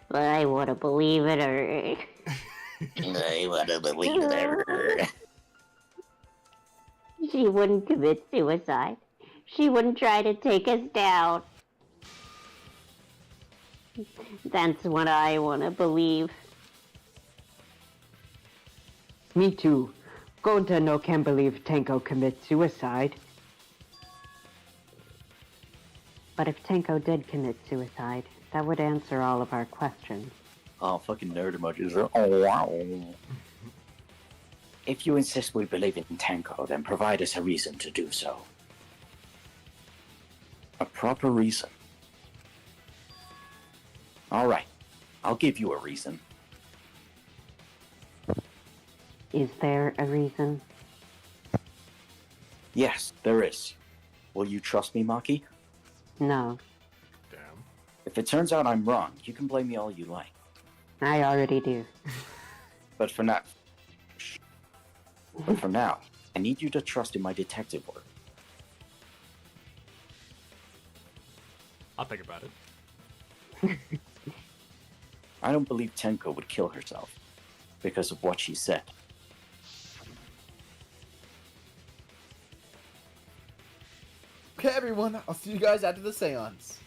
J: But I want to believe in her.
H: I want to believe her.
J: She wouldn't commit suicide. She wouldn't try to take us down. That's what I want to believe.
B: Me too. Gonta no can believe Tenko commits suicide. But if Tenko did commit suicide, that would answer all of our questions.
A: Oh, fucking nerd emojis. Oh, wow.
H: If you insist we believe in Tenko, then provide us a reason to do so.
A: A proper reason. All right. I'll give you a reason.
B: Is there a reason?
A: Yes, there is. Will you trust me, Maki?
B: No,
C: Damn.
A: If it turns out I'm wrong, you can blame me all you like.
B: I already do.
A: But for now... But for now, I need you to trust in my detective work.
C: I'll think about it.
A: I don't believe Tenko would kill herself because of what she said.
I: Okay, everyone, I'll see you guys after the seance.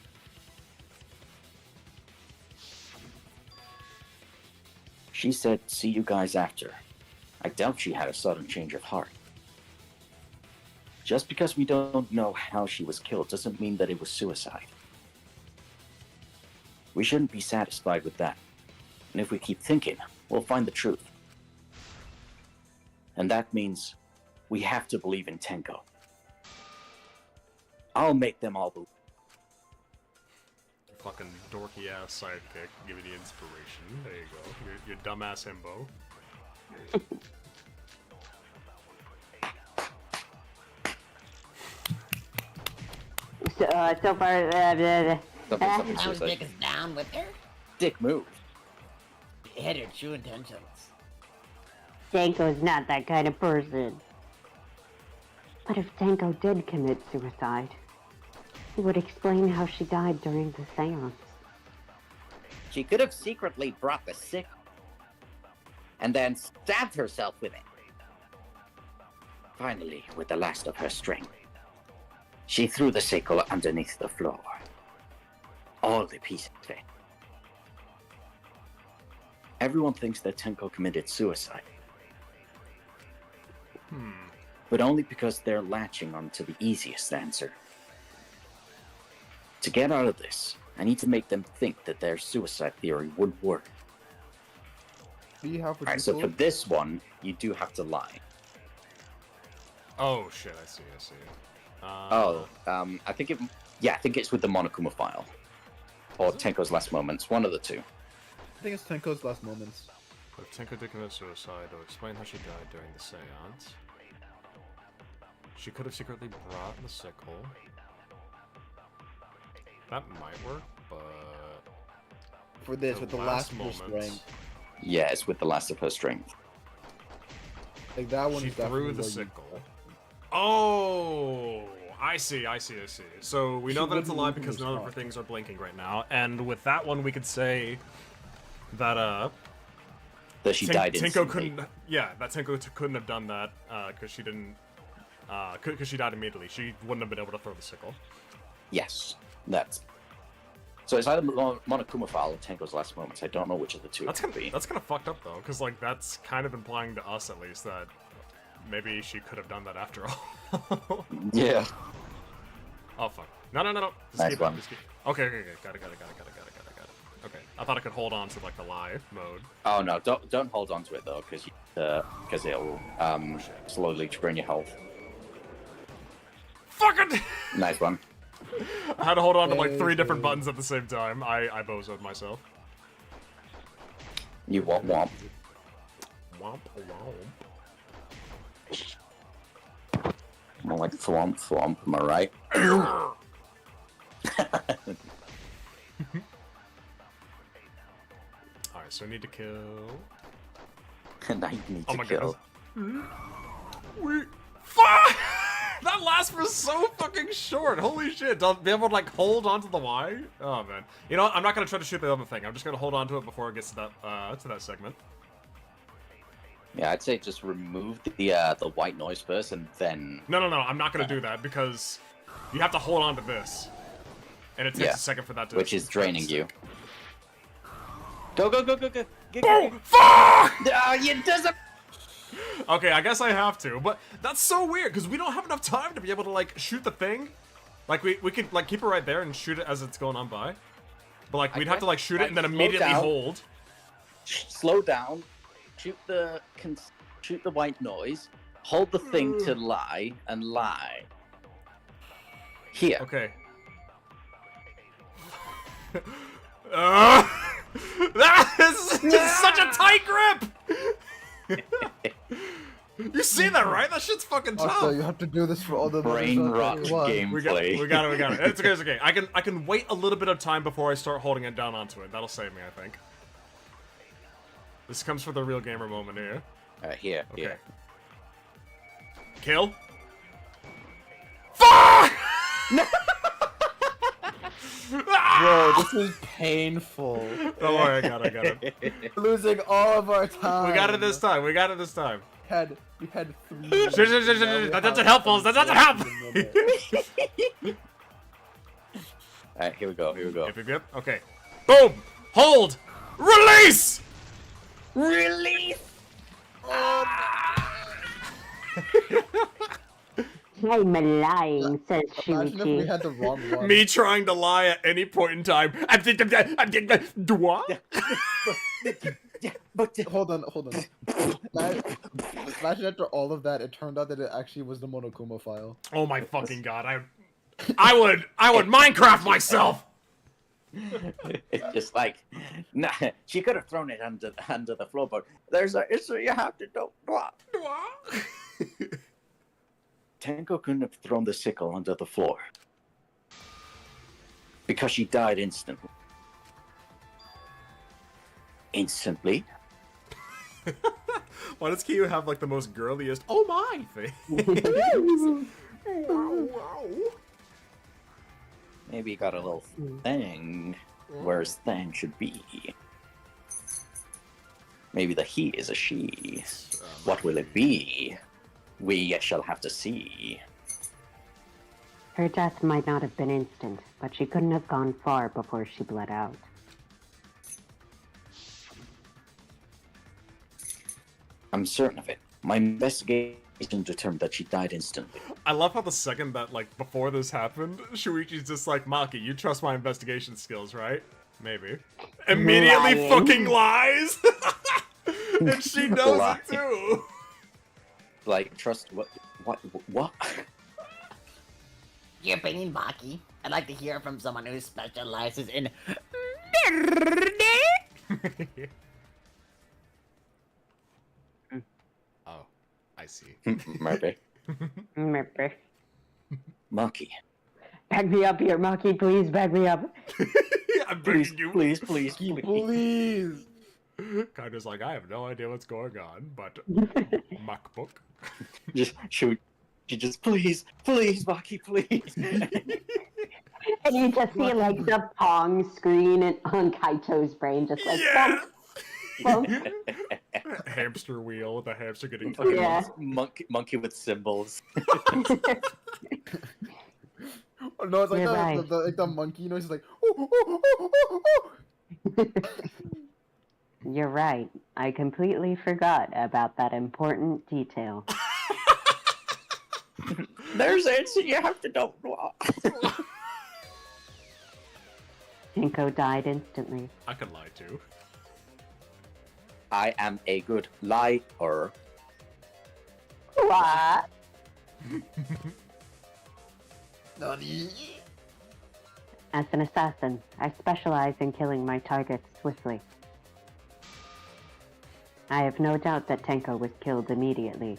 A: She said, see you guys after. I doubt she had a sudden change of heart. Just because we don't know how she was killed doesn't mean that it was suicide. We shouldn't be satisfied with that. And if we keep thinking, we'll find the truth. And that means we have to believe in Tenko. I'll make them all believe.
C: Fucking dorky ass sidekick, give you the inspiration. There you go. Your dumbass himbo.
B: So far,
A: Something
F: I was
A: suicide.
F: Dick is down with her.
A: Dick move.
F: It hit her true intentions.
B: Tenko's not that kind of person. But if Tenko did commit suicide, it would explain how she died during the seance.
H: She could have secretly brought the sickle and then stabbed herself with it. Finally, with the last of her strength, she threw the sickle underneath the floor. All the pieces of it.
A: Everyone thinks that Tenko committed suicide. But only because they're latching onto the easiest answer. To get out of this, I need to make them think that their suicide theory would work.
I: Do you have
A: Alright, so for this one, you do have to lie.
C: Oh shit, I see.
A: I think it... Yeah, I think it's with the Monokuma file. Or Tenko's Last Moments, one of the two.
I: I think it's Tenko's last moments.
C: If Tenko did commit suicide, or explain how she died during the seance. She could have secretly brought the sickle. That might work, but...
I: For this, with the last of her
C: moment,
I: strength.
A: Yeah, it's with the last of her strength.
I: Like, that one
C: she
I: is
C: threw
I: definitely
C: the
I: where you-
C: sickle. Oh! I see. So we
I: She
C: know that it's a
I: wouldn't
C: lie
I: leave
C: because
I: in
C: none of her
I: response.
C: things are blinking right now, and with that one we could say that
A: That she died
C: Tenko
A: instantly.
C: couldn't. Yeah, that Tenko couldn't have done that because she didn't. Because she died immediately. She wouldn't have been able to throw the sickle.
A: Yes, that's... So it's either Monokuma file or Tenko's Last Moments. I don't know which of the two
C: That's
A: it could be.
C: kind of fucked up though, because like that's kind of implying to us at least that maybe she could have done that after all.
A: Yeah.
C: Oh fuck! No! Just
A: Nice
C: keep
A: one.
C: it. Just keep... Okay. Got it. Okay, I thought I could hold on to like the lie mode.
A: Oh no, don't hold on to it though, because it'll slowly drain your health.
C: Fucking!
A: Nice one.
C: I had to hold on to like 3 different buttons at the same time. I bozoed myself.
A: You womp womp.
C: Womp womp.
A: More like thwomp thwomp, am I right?
C: Alright, so I need to kill.
A: And I need
C: Oh
A: to
C: my
A: kill.
C: goodness. Fuck! That last was so fucking short. Holy shit! Don't be able to like hold onto the Y. Oh man. You know what? I'm not gonna try to shoot the other thing. I'm just gonna hold on to it before it gets to that segment.
A: Yeah, I'd say just remove the white noise first, and then.
C: No, I'm not gonna do that because you have to hold on to this, and it takes a second for that to.
A: Which is draining you. Go!
C: Oh, fuck!
A: You doesn't.
C: Okay, I guess I have to, but that's so weird because we don't have enough time to be able to like shoot the thing. Like we could like keep it right there and shoot it as it's going on by, but like we'd have to like shoot it and then immediately hold.
A: Slow down. Shoot the white noise. Hold the thing to lie and lie. Here.
C: Okay. That is such a tight grip. You see that, right? That shit's fucking tough.
I: Also, you have to do this for all the
A: brain rot
I: gameplay.
C: We got it. It's okay. I can wait a little bit of time before I start holding it down onto it. That'll save me, I think. This comes for the real gamer moment here.
A: Here.
C: Kill. Fuck!
I: Bro, this is painful.
C: Don't worry, I got it.
I: Losing all of our time.
C: We got it this time.
I: We had 3.
C: That doesn't help, folks. That doesn't help.
A: Alright, here we go.
C: Yep. Okay. Boom. Hold. Release.
B: I'm lying, says
I: Imagine if we
B: Shuichi.
I: had the wrong one.
C: Me trying to lie at any point in time.
I: Hold on. Imagine after all of that, it turned out that it actually was the Monokuma file.
C: Oh my fucking god! I would Minecraft myself.
A: It's just like, nah, she could have thrown it under the floorboard. There's a issue you have to do. Tenko couldn't have thrown the sickle under the floor because she died instantly.
C: Why does Kiyu have like the most girliest "oh my" thing? Wow.
A: Maybe he got a little thing where his thing should be. Maybe the he is a she. What will it be? We shall have to see.
B: Her death might not have been instant, but she couldn't have gone far before she bled out.
A: I'm certain of it. My investigation determined that she died instantly.
C: I love how the second that like before this happened, Shuichi's just like, Maki, you trust my investigation skills, right? Maybe. Immediately fucking lies. And she knows it too.
A: Like, trust what?
F: You're being Maki. I'd like to hear from someone who specializes in
C: Oh, I see.
A: Murphy.
B: Murphy.
A: Maki.
B: Back me up here, Maki, please back me up.
C: I'm
A: Please,
C: begging you.
A: please.
I: Please.
C: Kaido's like, I have no idea what's going on, but MacBook.
A: Just shoot. Just please, Maki, please.
B: And you just see like the Pong screen on Kaito's brain, just like bump.
C: Hamster wheel, the hamster getting
A: Okay,
B: Yeah.
A: monkey with symbols.
I: Oh, no, it's like
B: You're right.
I: the monkey noise is like.
B: You're right. I completely forgot about that important detail.
A: There's answer you have to know.
B: Tinko died instantly.
C: I could lie too.
A: I am a good liar.
B: What? As an assassin, I specialize in killing my targets swiftly. I have no doubt that Tenko was killed immediately.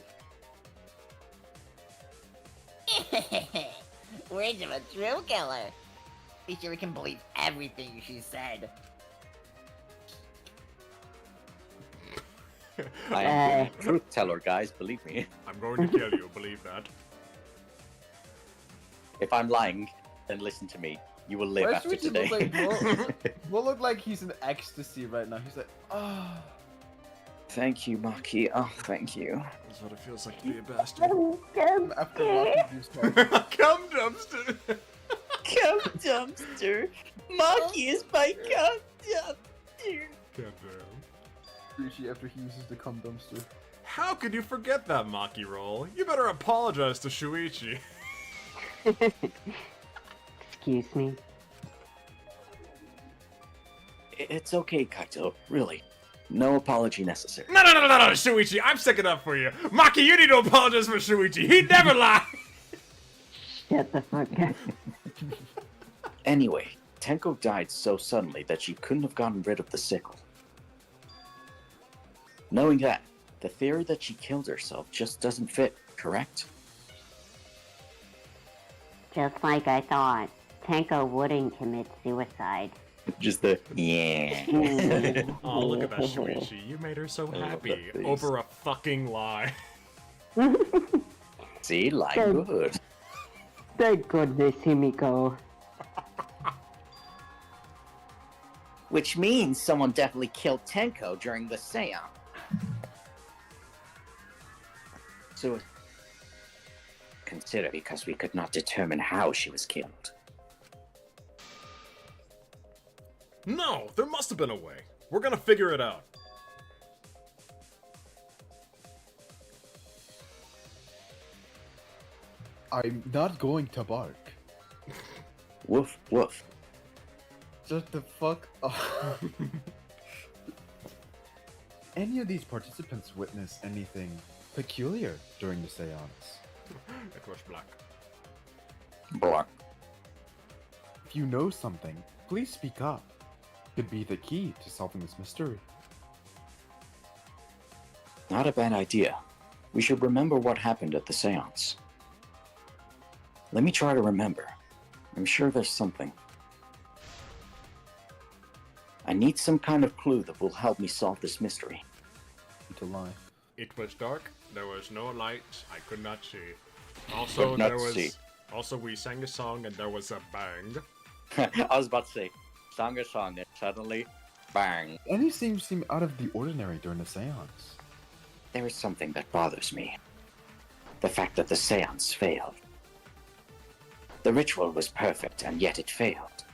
F: Words of a true killer. Be sure we can believe everything she said.
A: I am a truth teller, guys. Believe me.
C: I'm going to kill you, believe that.
A: If I'm lying, then listen to me. You will live
I: Why
A: after
I: should we
A: today.
I: look like we'll look like he's in ecstasy right now. He's like, oh.
A: Thank you, Maki. Oh, thank you.
C: That's what it feels like to be a bastard.
I: After walking through
C: Come, dumpster!
A: Cum dumpster. Maki is my cum dumpster.
C: Goddamn.
I: Rishi after he uses the cum dumpster.
C: How could you forget that Maki roll? You better apologize to Shuichi.
B: Excuse me.
A: It's okay, Kaito. Really. No apology necessary.
C: No, Shuichi, I'm sticking up for you. Maki, you need to apologize for Shuichi. He never lied.
B: Shut the fuck up.
A: Anyway, Tenko died so suddenly that she couldn't have gotten rid of the sickle. Knowing that, the theory that she killed herself just doesn't fit, correct?
B: Just like I thought. Tenko wouldn't commit suicide.
A: Just the yeah.
C: Oh, look at that, Shuichi. You made her so happy
A: that
C: over a fucking lie.
A: See, like good.
B: Thank goodness, Himiko.
H: Which means someone definitely killed Tenko during the seance.
A: So consider because we could not determine how she was killed.
C: No, there must have been a way. We're gonna figure it out.
I: I'm not going to bark.
A: Woof, woof.
I: Shut the fuck up. Any of these participants witness anything peculiar during the seance?
C: It was black.
A: Black.
I: If you know something, please speak up. Could be the key to solving this mystery.
A: Not a bad idea. We should remember what happened at the seance. Let me try to remember. I'm sure there's something. I need some kind of clue that will help me solve this mystery.
I: To lie.
C: It was dark. There was no light. I could not see. Also,
A: Could not
C: there was.
A: see.
C: Also, we sang a song and there was a bang.
A: I was about to say, sang a song and suddenly, bang.
I: Anything seem out of the ordinary during the seance?
A: There is something that bothers me. The fact that the seance failed. The ritual was perfect and yet it failed.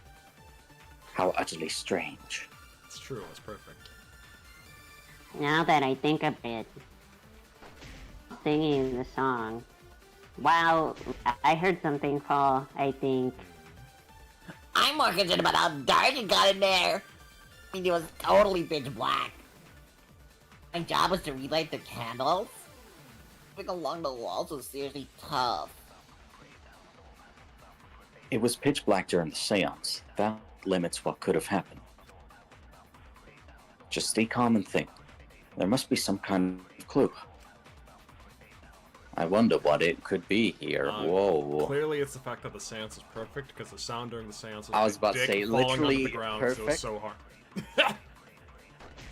A: How utterly strange.
C: It's true. It's perfect.
B: Now that I think of it, singing the song. Wow, I heard something fall, I think.
F: I'm more concerned about how dark it got in there. I mean, it was totally pitch black. My job was to relight the candles. Moving along the walls was seriously tough.
A: It was pitch black during the seance. That limits what could have happened. Just stay calm and think. There must be some kind of clue. I wonder what it could be here. Whoa.
C: Clearly, it's the fact that the seance is perfect because the sound during the seance was
A: I was
C: like
A: about to
C: dick
A: say,
C: falling
A: literally
C: onto the ground, so it was
A: perfect.
C: so hard.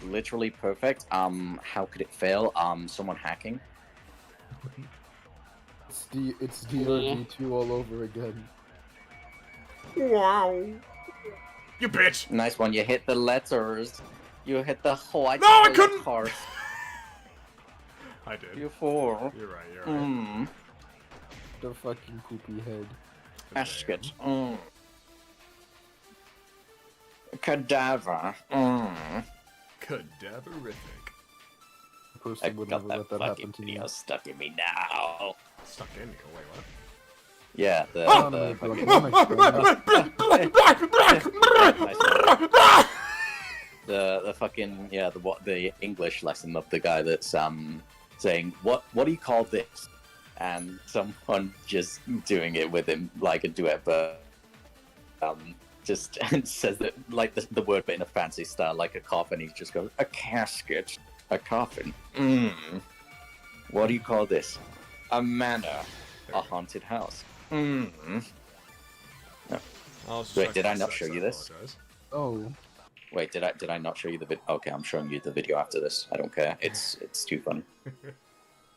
A: Literally perfect. How could it fail? Someone hacking?
I: It's DRD2 all over again.
C: Wow. You bitch!
A: Nice one. You hit the letters. You hit the white.
C: No, I couldn't!
A: letters.
C: I did.
A: You fool.
C: You're right.
I: The fucking poopy head.
A: Ask it. Cadaver.
C: Cadaverific.
I: The person
A: I
I: would
A: got
I: never
A: that
I: let that
A: fucking
I: happen to
A: video
I: me.
A: stuck in me now.
C: Stuck in you. Wait, what?
A: Yeah, the
I: Oh!
A: the fucking the English lesson of the guy that's saying what do you call this, and someone just doing it with him like a duet, but just says that like the word but in a fancy style, like a coffin. He just goes a casket, a coffin. What do you call this? A manor, a haunted house. No.
C: I was
A: Wait,
C: just
A: did I
C: talking
A: not
C: sex,
A: show you this?
C: apologize.
I: Oh.
A: Wait, did I not show you the video? Okay, I'm showing you the video after this. I don't care. It's too funny.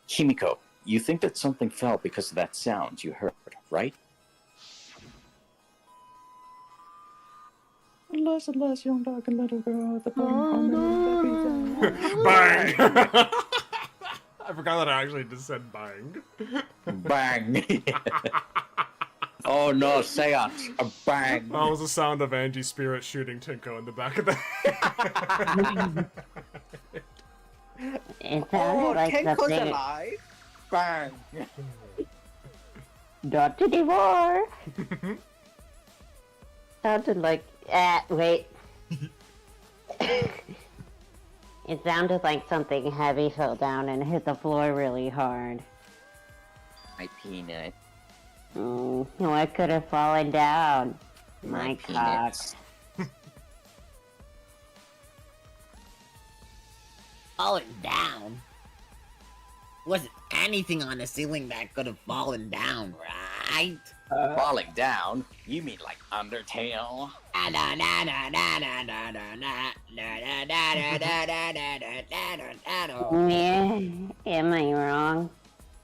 A: Himiko, you think that something fell because of that sound you heard, right? Unless young dog and little girl, the
C: Bang! I forgot that I actually just said bang.
A: Bang! Oh no, seance! A bang!
C: That was the sound of Angie's spirit shooting Tinko in the back of the head.
B: It sounds like something.
A: alive! Bang!
B: Not anymore. Sounded like. Wait. It sounded like something heavy fell down and hit the floor really hard.
H: My peanut.
B: What could have fallen down?
H: My
B: cock.
H: peanuts.
F: Falling down? Wasn't anything on the ceiling that could have fallen down, right?
H: Falling down? You mean like Undertale?
B: Yeah, am I wrong?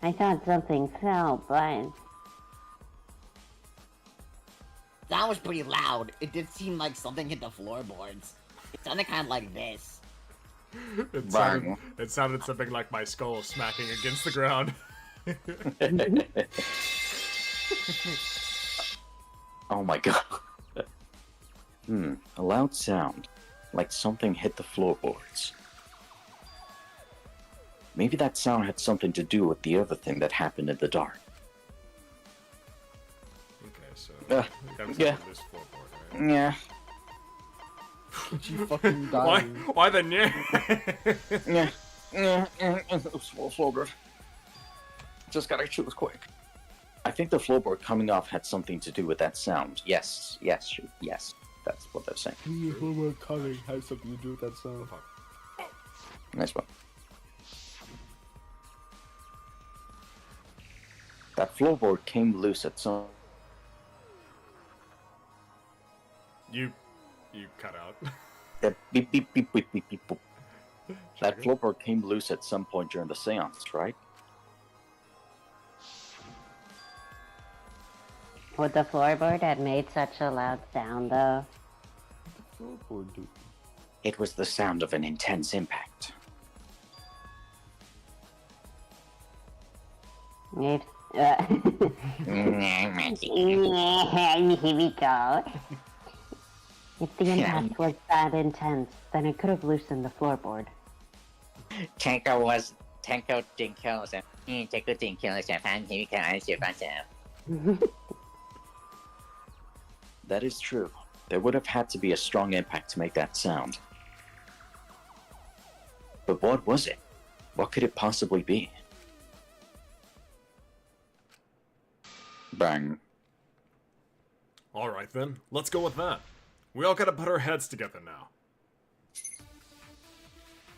B: I thought something fell, but
F: That was pretty loud. It did seem like something hit the floorboards. It sounded kind of like this.
C: It sounded something like my skull smacking against the ground.
A: Oh my god. A loud sound, like something hit the floorboards. Maybe that sound had something to do with the other thing that happened in the dark.
C: Okay, so
A: yeah.
C: this floorboard, right?
A: Yeah.
I: You fucking die.
C: Why the yeah?
A: Floorboard. Just gotta choose quick. I think the floorboard coming off had something to do with that sound. Yes. That's what they're saying.
I: The floorboard coming has something to do with that sound.
A: Nice one. That floorboard came loose at some...
C: You cut out.
A: Beep, beep, beep, beep, beep, beep, boop. That floorboard came loose at some point during the seance, right?
B: would the floorboard have made such a loud sound, though?
I: Floorboard, dude.
A: It was the sound of an intense impact.
B: If, Here we go. If the impact was that intense, then it could have loosened the floorboard.
H: Tenko didn't kill himself. Tenko didn't kill himself. And he can answer myself.
A: That is true. There would have had to be a strong impact to make that sound. But what was it? What could it possibly be? Bang.
C: Alright then, let's go with that. We all gotta put our heads together now.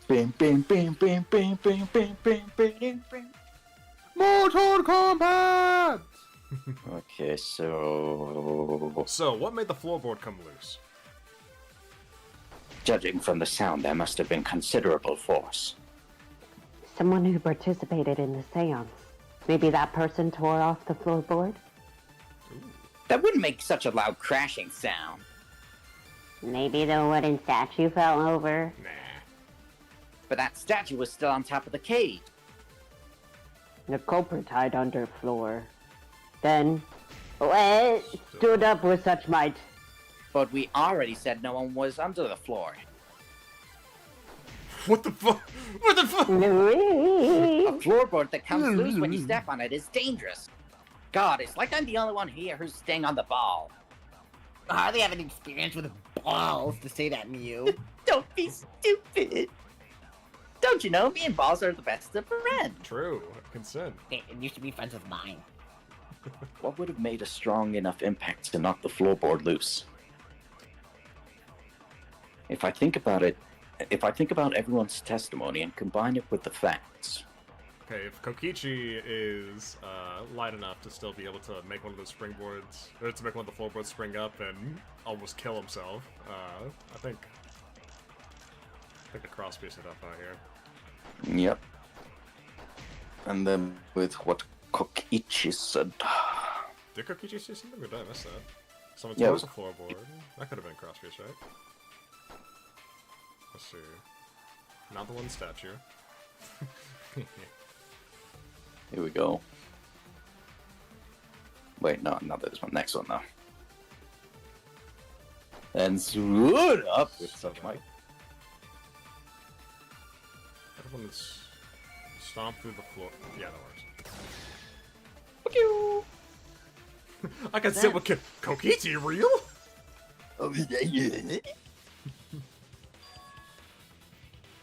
A: Bing, bing, bing, bing, bing, bing, bing, bing, bing, bing.
I: Mortal Kombat!
A: Okay, so...
C: So, what made the floorboard come loose?
A: Judging from the sound, there must have been considerable force.
B: Someone who participated in the seance. Maybe that person tore off the floorboard?
H: That wouldn't make such a loud crashing sound.
B: Maybe the wooden statue fell over?
C: Nah.
H: But that statue was still on top of the cage.
B: The culprit hid under floor. Then, stood up with such might.
H: But we already said no one was under the floor.
C: What the fuck? What the fuck?
H: A floorboard that comes loose when you step on it is dangerous. God, it's like I'm the only one here who's staying on the ball.
F: I hardly have any experience with balls to say that, Mew.
H: Don't be stupid. Don't you know, me and balls are the best of friends.
C: True. Consent.
F: It used to be friends with mine.
A: What would have made a strong enough impact to knock the floorboard loose? If I think about everyone's testimony and combine it with the facts...
C: Okay, if Kokichi is light enough to still be able to make one of those springboards, or to make one of the floorboards spring up and almost kill himself, I think think the cross piece it up out here.
A: Yep. And then with what Kokichi said.
C: Did Kokichi say something, or did I miss that? Someone
A: Yeah,
C: throws a floorboard. That could have been a cross piece, right? Let's see. Not the one statue.
A: Here we go. Wait, no, not this one. Next one, though. And swoop up with such might.
C: That one is stomp through the floor. Yeah, that works. I can sit with Kokichi, real?
A: Oh, yeah.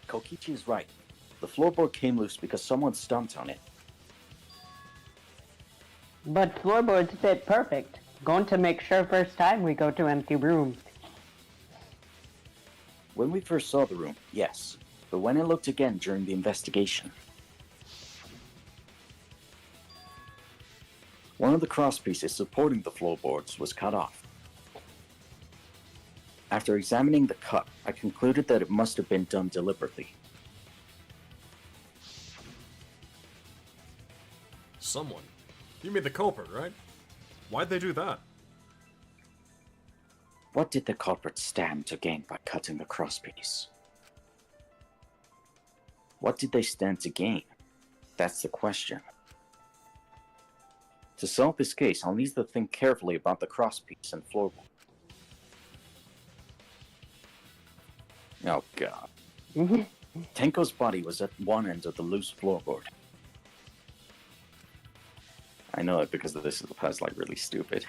A: Kokichi is right. The floorboard came loose because someone stomped on it.
B: But floorboards fit perfect. Going to make sure first time we go to empty room.
A: When we first saw the room, yes. But when I looked again during the investigation, one of the crosspieces supporting the floorboards was cut off. After examining the cut, I concluded that it must have been done deliberately.
C: Someone. You mean the culprit, right? Why'd they do that?
A: What did the culprit stand to gain by cutting the crosspiece? What did they stand to gain? That's the question. To solve this case, I'll need to think carefully about the crosspiece and floorboard. Oh god. Tenko's body was at one end of the loose floorboard. I know it because this is like really stupid.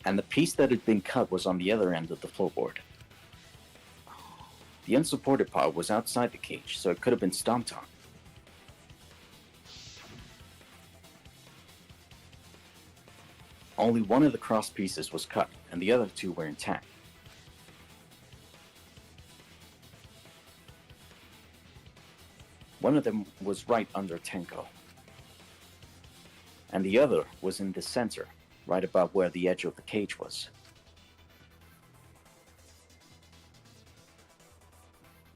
A: And the piece that had been cut was on the other end of the floorboard. The unsupported part was outside the cage, so it could have been stomped on. Only one of the cross pieces was cut, and the other two were intact. One of them was right under Tenko, and the other was in the center, right about where the edge of the cage was.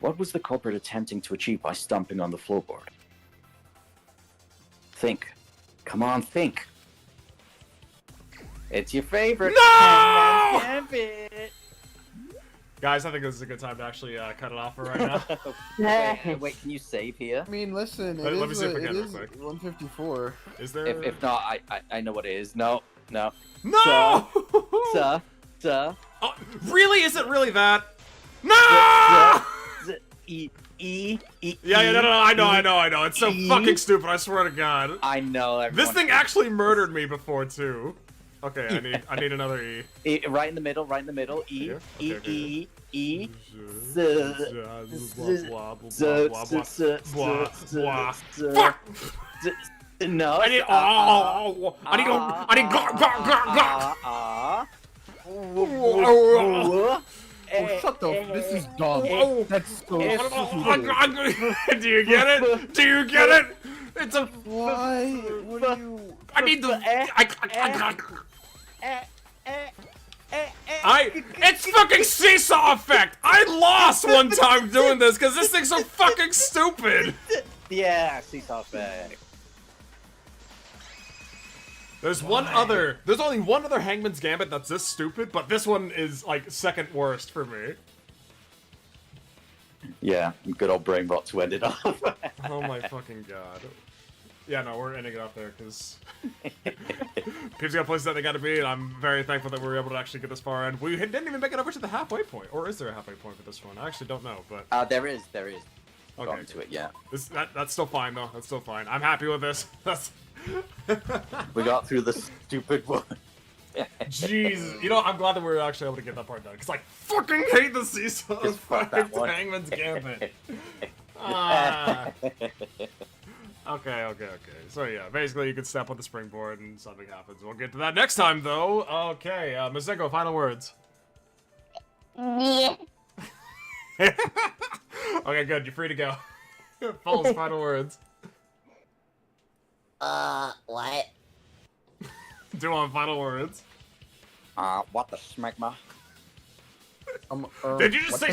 A: What was the culprit attempting to achieve by stomping on the floorboard? Think. Come on, think. It's your favorite.
C: No!
A: Gambit.
C: Guys, I think this is a good time to actually cut it off for right now.
A: Wait, can you save here?
I: I mean, listen,
C: Let me see if we can
I: it
C: real
I: is
C: quick.
I: 154.
C: Is there?
A: If not, I know what it is. No.
C: No!
A: Duh.
C: Oh, really? Is it really that? No! Yeah, no, I know. It's so fucking stupid. I swear to God.
A: I know.
C: This thing actually murdered me before too. Okay, I need another E.
A: Right in the middle. E.
C: Here?
A: E.
C: Okay,
A: E. E.
C: Fuck!
A: No.
C: I need.
I: Oh, shut the f- This is dumb. That's so stupid.
C: Do you get it? Do you get it? It's a.
I: Why? What are you...
C: I need the. It's fucking seesaw effect. I lost one time doing this because this thing's so fucking stupid.
A: Yeah, seesaw effect.
C: There's only one other Hangman's Gambit that's this stupid, but this one is like second worst for me.
A: Yeah, good old brain rot to end it off.
C: Oh my fucking god. Yeah, no, we're ending it up there because people's got places that they gotta be, and I'm very thankful that we were able to actually get this far. And we didn't even make it over to the halfway point, or is there a halfway point for this one? I actually don't know, but
A: There is.
C: okay,
A: Gone to it, yeah.
C: That's still fine though. That's still fine. I'm happy with this. That's.
A: We got through the stupid one.
C: Jesus, you know, I'm glad that we were actually able to get that part done because I fucking hate the seesaw.
A: Just fuck that one.
C: Hangman's Gambit. Ah. Okay. So yeah, basically you can step on the springboard and something happens. We'll get to that next time though. Okay, Maseko, final words.
J: Yeah.
C: Okay, good. You're free to go. Paul's final words.
F: What?
C: Do on final words.
A: What the smegma?
C: Did you just say